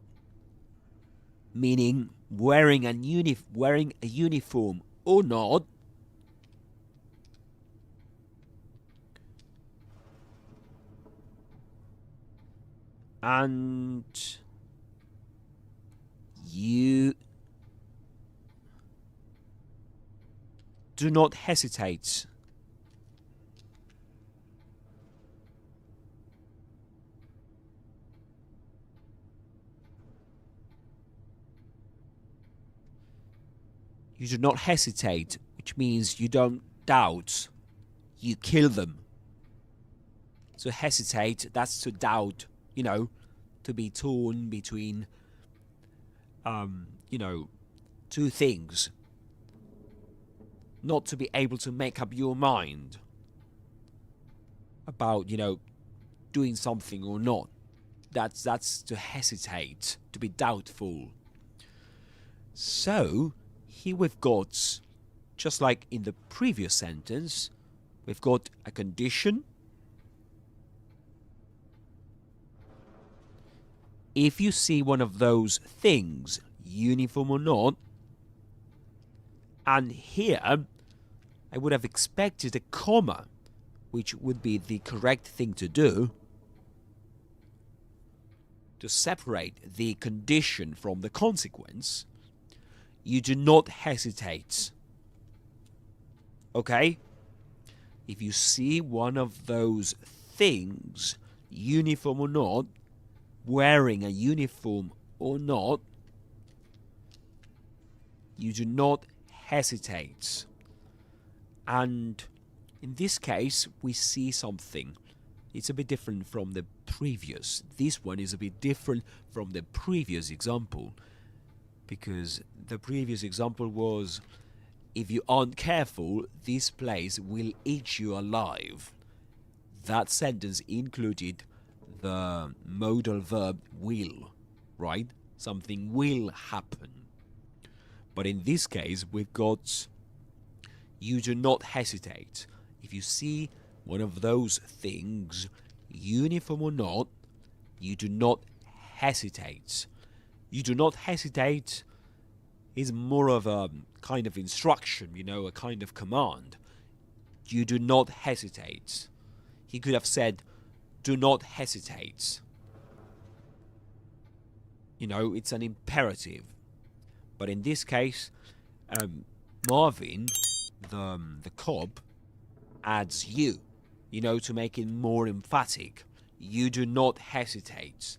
A: meaning wearing a uniform or not, and you do not hesitate. You do not hesitate, which means you don't doubt. You kill them. To hesitate, that's to doubt, you know, to be torn between, you know, two things. Not to be able to make up your mind about, you know, doing something or not. That's to hesitate, to be doubtful. So, here we've got, just like in the previous sentence, we've got a condition. If you see one of those things, uniform or not, and here I would have expected a comma, which would be the correct thing to do, to separate the condition from the consequence. You do not hesitate. Okay? If you see one of those things, uniform or not, wearing a uniform or not, you do not hesitate. And in this case, we see something. It's a bit different from the previous. This one is a bit different from the previous example, because the previous example was, if you aren't careful, this place will eat you alive. That sentence included the modal verb will, right? Something will happen. But in this case, we've got, you do not hesitate. If you see one of those things, uniform or not, you do not hesitate. You do not hesitate is more of a kind of instruction, you know, a kind of command. You do not hesitate. He could have said, do not hesitate. You know, it's an imperative. But in this case, Marvin, the cop, adds you know, to make it more emphatic. You do not hesitate.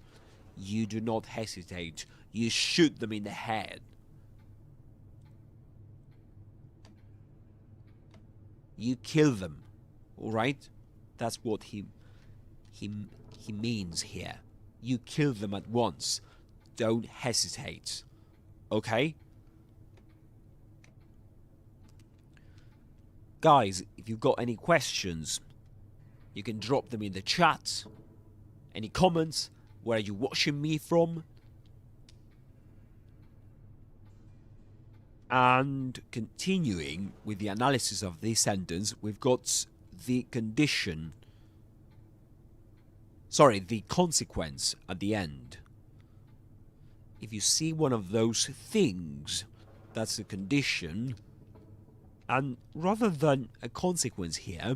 A: You do not hesitate. You shoot them in the head. You kill them. Alright? That's what he means here. You kill them at once. Don't hesitate. Okay? Guys, if you've got any questions, you can drop them in the chat. Any comments? Where are you watching me from? And continuing with the analysis of this sentence, we've got the condition. Sorry, the consequence at the end. If you see one of those things, that's the condition. And rather than a consequence here,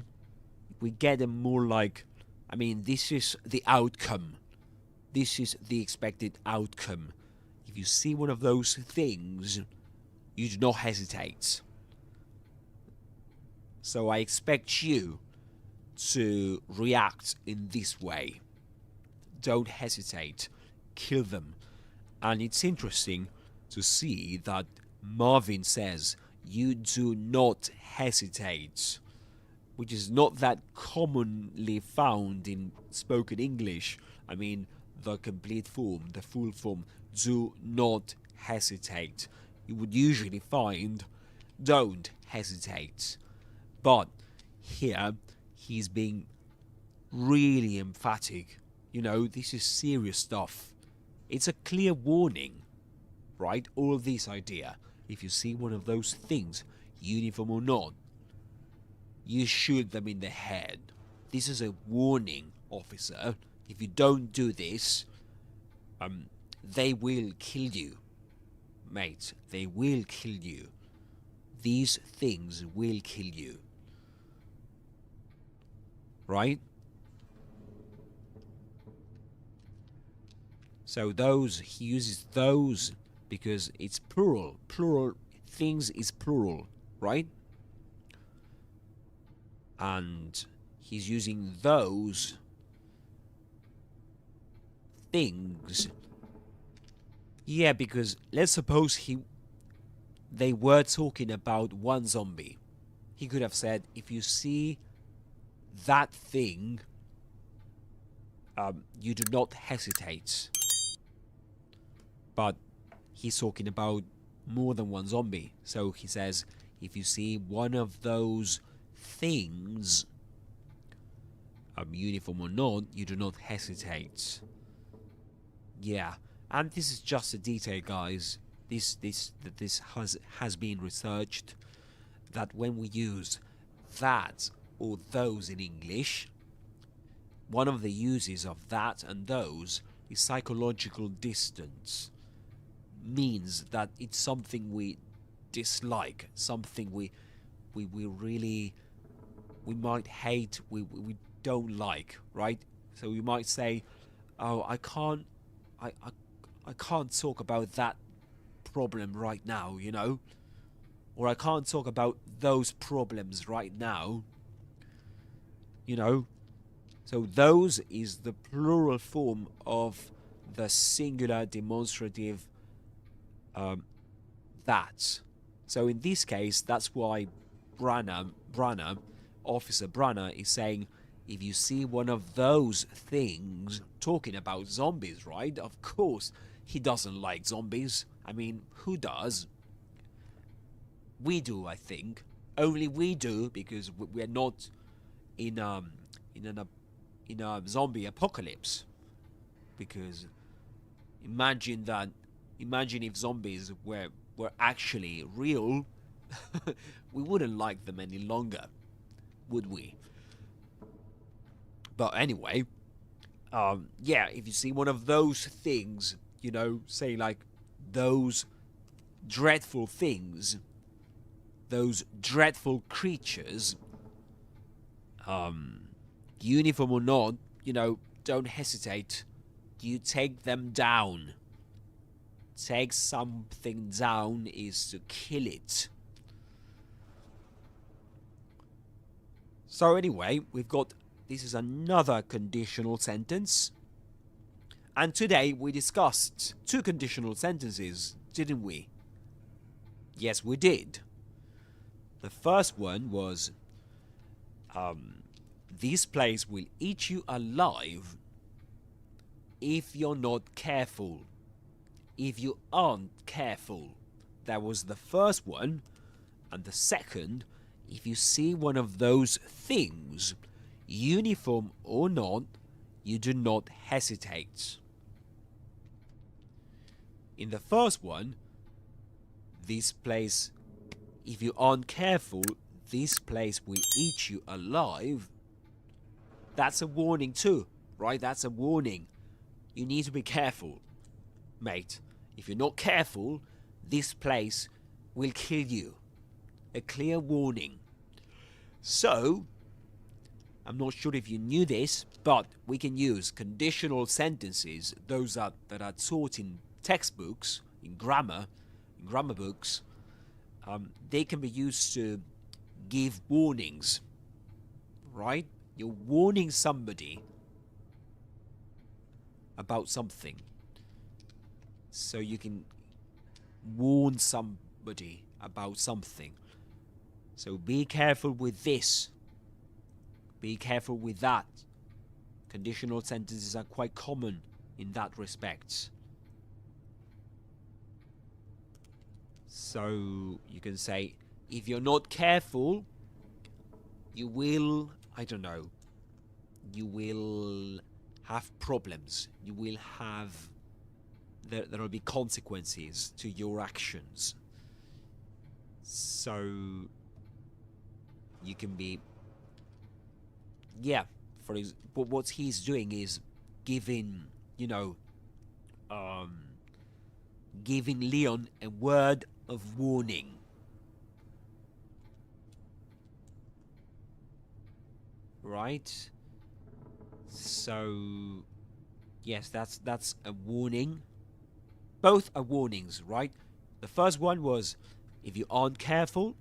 A: we get a more like, I mean, this is the outcome. This is the expected outcome. If you see one of those things, you do not hesitate. So I expect you to react in this way. Don't hesitate. Kill them. And it's interesting to see that Marvin says, you do not hesitate, which is not that commonly found in spoken English. I mean, the complete form, the full form, do not hesitate. You would usually find, don't hesitate. But here, he's being really emphatic. You know, this is serious stuff. It's a clear warning, right? All this idea. If you see one of those things, uniform or not, you shoot them in the head. This is a warning, officer. If you don't do this, they will kill you. Mate, they will kill you. These things will kill you. Right? So those, he uses those because it's plural. Plural things is plural, right? And he's using those things. Yeah, because let's suppose he they were talking about one zombie. He could have said, if you see that thing, you do not hesitate. But he's talking about more than one zombie. So he says, if you see one of those things, uniform or not, you do not hesitate. Yeah, and this is just a detail, guys. This has been researched, that when we use that or those in English, one of the uses of that and those is psychological distance. Means that it's something we dislike, something we really, we might hate, we don't like, right? So we might say, oh, I can't talk about that problem right now, you know, or I can't talk about those problems right now, you know. So those is the plural form of the singular demonstrative that. So in this case, that's why Officer Brana is saying, if you see one of those things, talking about zombies, right? Of course, he doesn't like zombies. I mean, who does? We do, I think. Only we do, because we're not in a zombie apocalypse. Because imagine if zombies were actually real, we wouldn't like them any longer, would we? But anyway, yeah, if you see one of those things, you know, say like those dreadful things, those dreadful creatures, uniform or not, you know, don't hesitate. You take them down. Take something down is to kill it. So anyway, we've got, this is another conditional sentence. And today we discussed two conditional sentences, didn't we? Yes, we did. The first one was, this place will eat you alive if you're not careful. If you aren't careful. That was the first one. And the second, if you see one of those things, uniform or not, you do not hesitate. In the first one, this place, if you aren't careful, this place will eat you alive. That's a warning too, right? That's a warning. You need to be careful, mate. If you're not careful, this place will kill you. A clear warning. So, I'm not sure if you knew this, but we can use conditional sentences, those that are taught in textbooks, in grammar books. They can be used to give warnings, right? You're warning somebody about something. So you can warn somebody about something. So be careful with this. Be careful with that. Conditional sentences are quite common in that respect. So you can say, if you're not careful, you will, I don't know, you will have problems. You will have, there will be consequences to your actions. So you can be, yeah, but what he's doing is giving, you know, giving Leon a word of warning. Right? So yes, that's a warning. Both are warnings, right? The first one was, if you aren't careful,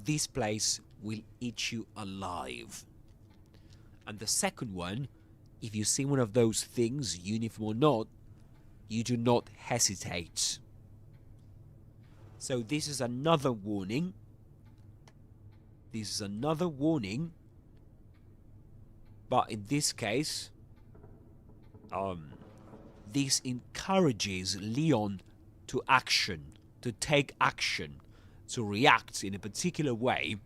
A: this place will eat you alive. And the second one, if you see one of those things, uniform or not, you do not hesitate. So this is another warning. This is another warning. But in this case, this encourages Leon to action, to take action, to react in a particular way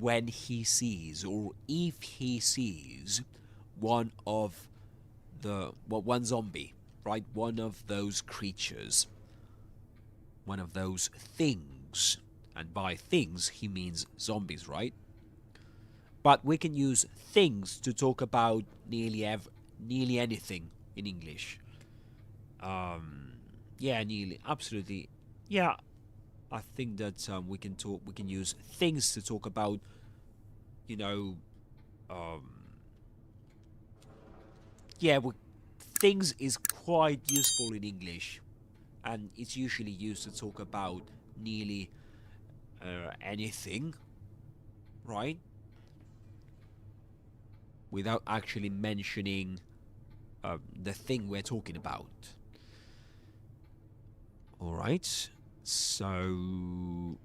A: when he sees, or if he sees, one zombie, right? One of those creatures, one of those things. And by things, he means zombies, right? But we can use things to talk about nearly anything in English. Yeah, nearly, absolutely. Yeah, I think that we can use things to talk about, you know, yeah, things is quite useful in English, and it's usually used to talk about nearly anything, right? Without actually mentioning the thing we're talking about. Alright, so...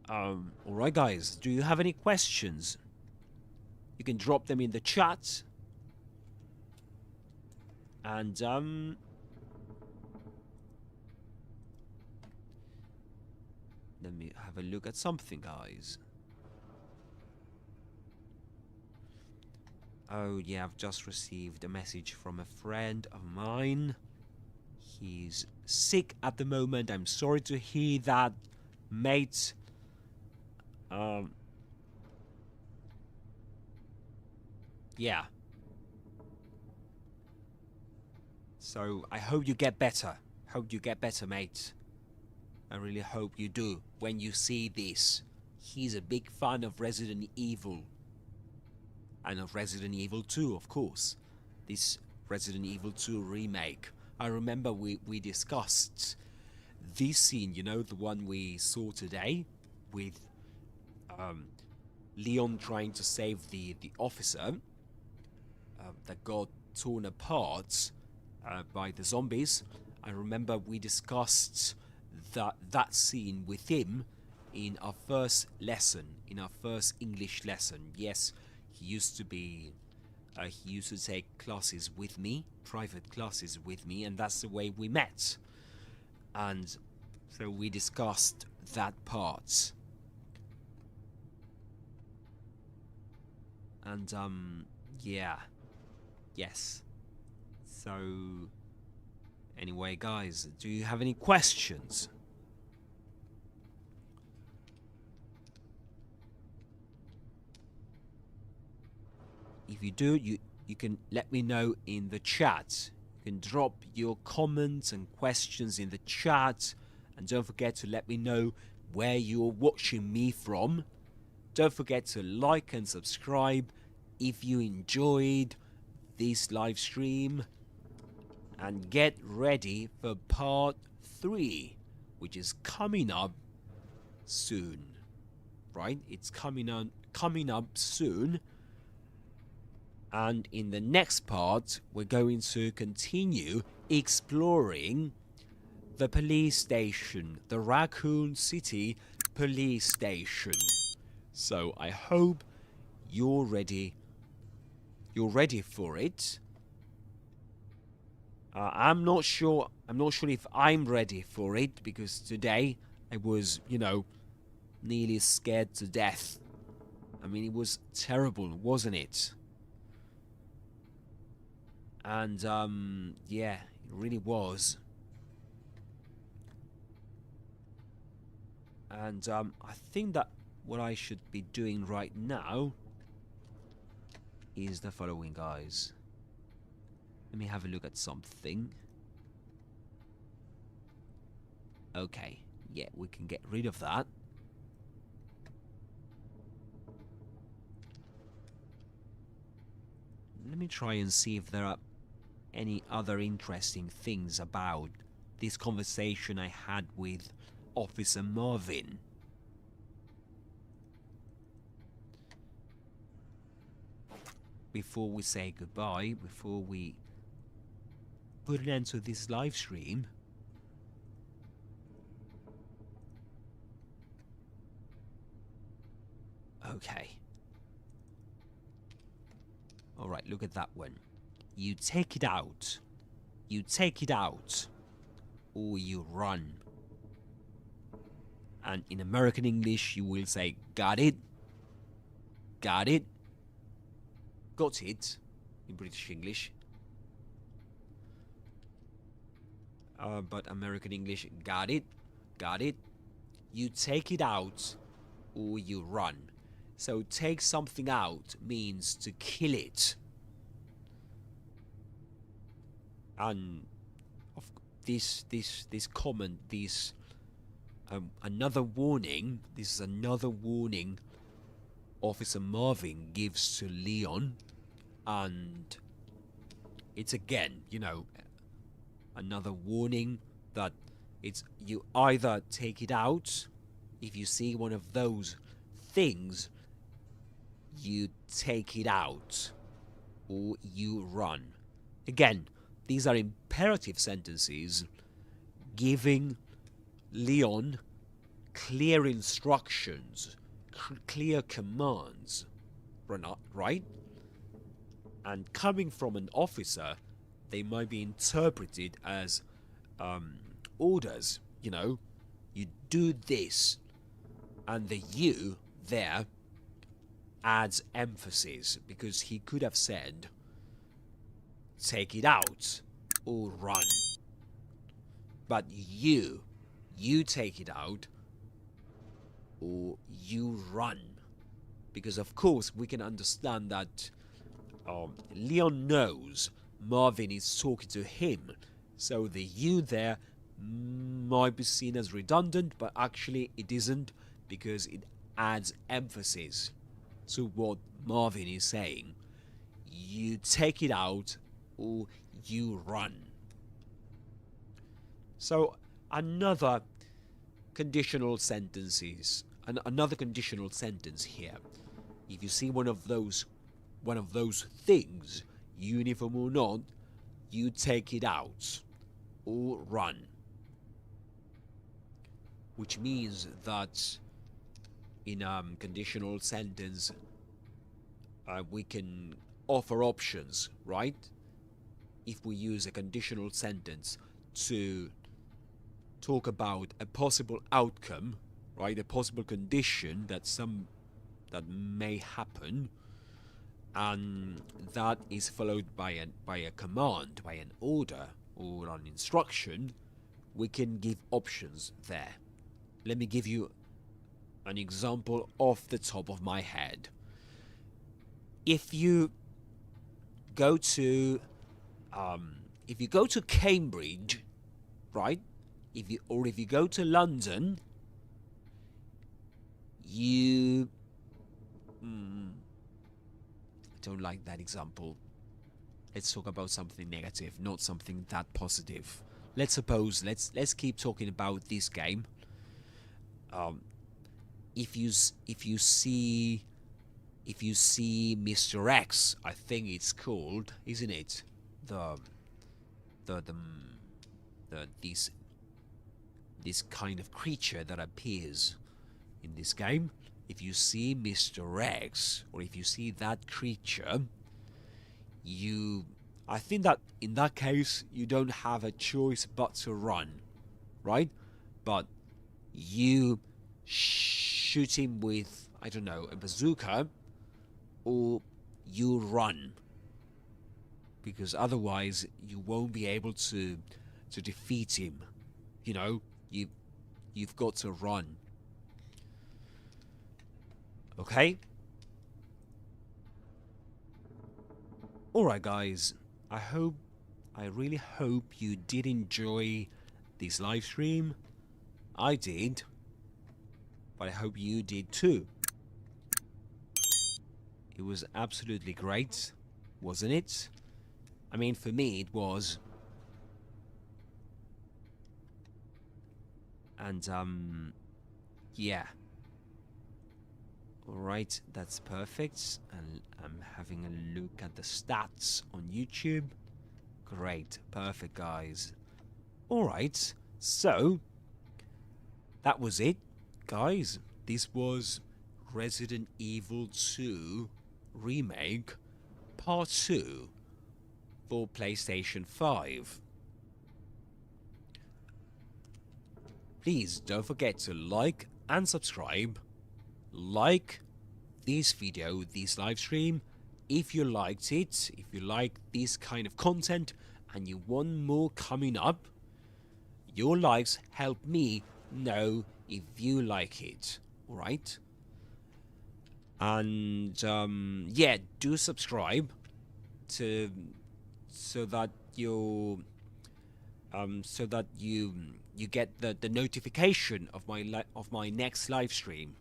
A: alright guys, do you have any questions? You can drop them in the chat. And, let me have a look at something, guys. Oh yeah, I've just received a message from a friend of mine. He's sick at the moment. I'm sorry to hear that, mate. Yeah. So I hope you get better. Hope you get better, mate. I really hope you do when you see this. He's a big fan of Resident Evil. And of Resident Evil 2, of course. This Resident Evil 2 remake. I remember we discussed this scene, you know, the one we saw today, with Leon trying to save the officer that got torn apart by the zombies. I remember we discussed that scene with him in our first lesson, in our first English lesson. Yes, he used to take classes with me, private classes with me, and that's the way we met. And so we discussed that part. And yeah. Yes. So anyway, guys, do you have any questions? If you do, you can let me know in the chat. You can drop your comments and questions in the chat, and don't forget to let me know where you're watching me from. Don't forget to like and subscribe if you enjoyed this live stream, and get ready for part 3, which is coming up soon. Right? It's coming up soon. And in the next part, we're going to continue exploring the police station, the Raccoon City police station. So I hope you're ready. You're ready for it. I'm not sure if I'm ready for it, because today I was, nearly scared to death. I mean, it was terrible, wasn't it? And, yeah, it really was. And, I think that what I should be doing right now is the following, guys. Let me have a look at something. Okay, yeah, we can get rid of that. Let me try and see if there are any other interesting things about this conversation I had with Officer Marvin. Before we say goodbye, before we put an end to this live stream. Okay. Alright, look at that one. You take it out. You take it out. Or you run. And in American English, you will say, got it. Got it. Got it. In British English. But American English, got it. Got it. You take it out. Or you run. So take something out means to kill it. And of this comment, this another warning. This is another warning Officer Marvin gives to Leon, and it's again, you know, another warning that it's you either take it out if you see one of those things. You take it out, or you run. Again, these are imperative sentences giving Leon clear instructions, clear commands, right? And coming from an officer, they might be interpreted as orders. You know, you do this, and the you there adds emphasis, because he could have said take it out or run, but you take it out or you run, because of course we can understand that Leon knows Marvin is talking to him, so the you there might be seen as redundant, but actually it isn't, because it adds emphasis to what Marvin is saying. You take it out or you run. So another conditional sentences, another conditional sentence here. If you see one of those things, uniform or not, you take it out or run. Which means that in a conditional sentence, we can offer options, right? If we use a conditional sentence to talk about a possible outcome, right? A possible condition that may happen, and that is followed by a command, by an order or an instruction, we can give options there. Let me give you an example off the top of my head. If you go to Cambridge, right? If you go to London, I don't like that example. Let's talk about something negative, not something that positive. Let's keep talking about this game. If you see Mr. X, I think it's called, isn't it? This kind of creature that appears in this game. If you see Mr. X, or if you see that creature, I think that in that case you don't have a choice but to run, right? But you shoot him with, I don't know, a bazooka, or you run, because otherwise you won't be able to defeat him. You know, you've got to run. Okay? Alright guys, I really hope you did enjoy this live stream. I did, but I hope you did too. It was absolutely great, wasn't it? I mean, for me it was. And yeah. Alright, that's perfect. And I'm having a look at the stats on YouTube. Great. Perfect, guys. Alright, so that was it, guys. This was Resident Evil 2 Remake Part 2 for PlayStation 5. Please don't forget to like and subscribe. Like this video, this live stream, if you liked it, if you like this kind of content and you want more coming up. Your likes help me know if you like it, alright? And yeah, do subscribe to so that you get the notification of my next live stream.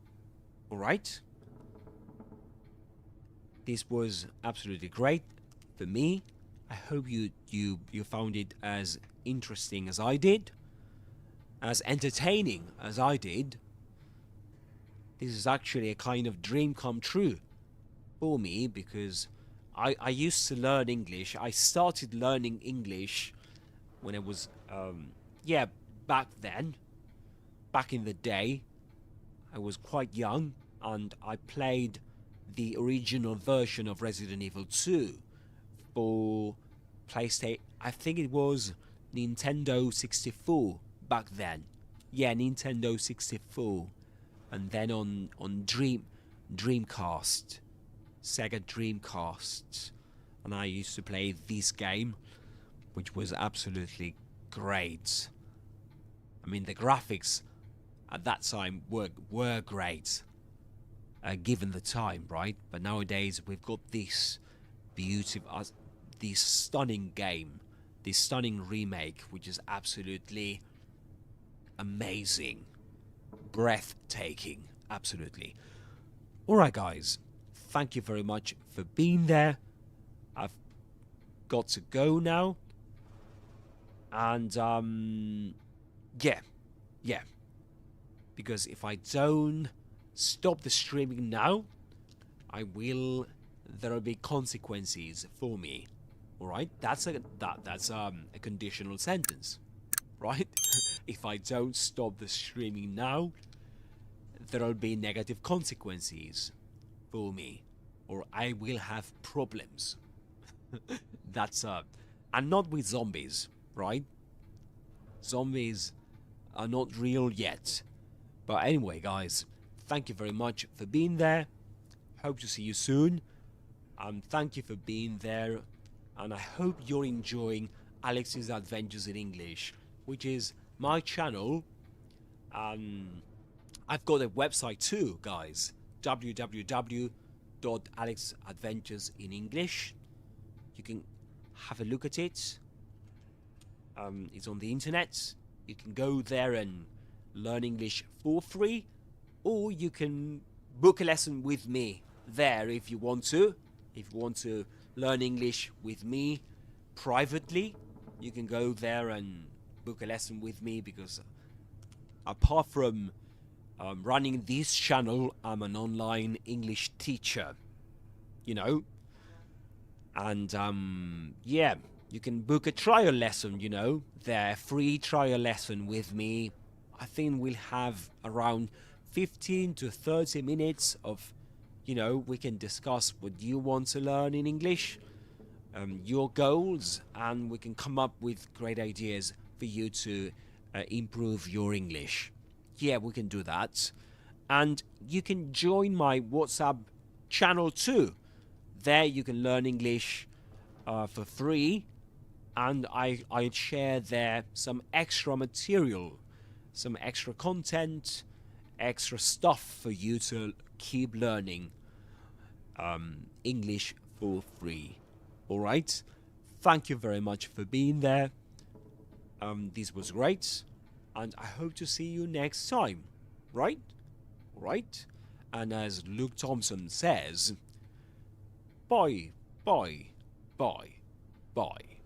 A: Alright? This was absolutely great for me. I hope you found it as interesting as I did, as entertaining as I did. This is actually a kind of dream come true for me, because I used to learn English. I started learning English when I was yeah, back then, back in the day. I was quite young, and I played the original version of Resident Evil 2 for PlayStation. I think it was Nintendo 64 back then. Yeah, Nintendo 64. And then on Dreamcast, Sega Dreamcast. And I used to play this game, which was absolutely great. I mean, the graphics at that time were great, given the time, right? But nowadays we've got this beautiful, this stunning game, this stunning remake, which is absolutely amazing, breathtaking, absolutely. Alright guys, thank you very much for being there. I've got to go now, and yeah, because if I don't stop the streaming now, there will be consequences for me. Alright, that's a conditional sentence, right? If I don't stop the streaming now, there will be negative consequences for me, or I will have problems. That's and not with zombies, right? Zombies are not real yet. But anyway, guys, thank you very much for being there. Hope to see you soon. Thank you for being there, and I hope you're enjoying Alex's Adventures in English, which is my channel. I've got a website too, guys. www.alexadventuresinenglish. You can have a look at it. It's on the internet. You can go there and learn English for free, or you can book a lesson with me there if you want to. If you want to learn English with me privately, you can go there and book a lesson with me, because apart from running this channel, I'm an online English teacher, you know. And yeah, you can book a trial lesson, you know, there, free trial lesson with me. I think we'll have around 15 to 30 minutes of, you know, we can discuss what you want to learn in English, your goals, and we can come up with great ideas for you to improve your English. Yeah, we can do that. And you can join my WhatsApp channel too. There you can learn English for free, and I share there some extra material, some extra content, extra stuff for you to keep learning English for free. Alright? Thank you very much for being there. This was great, and I hope to see you next time. Right? Right? And as Luke Thompson says, bye, bye, bye, bye.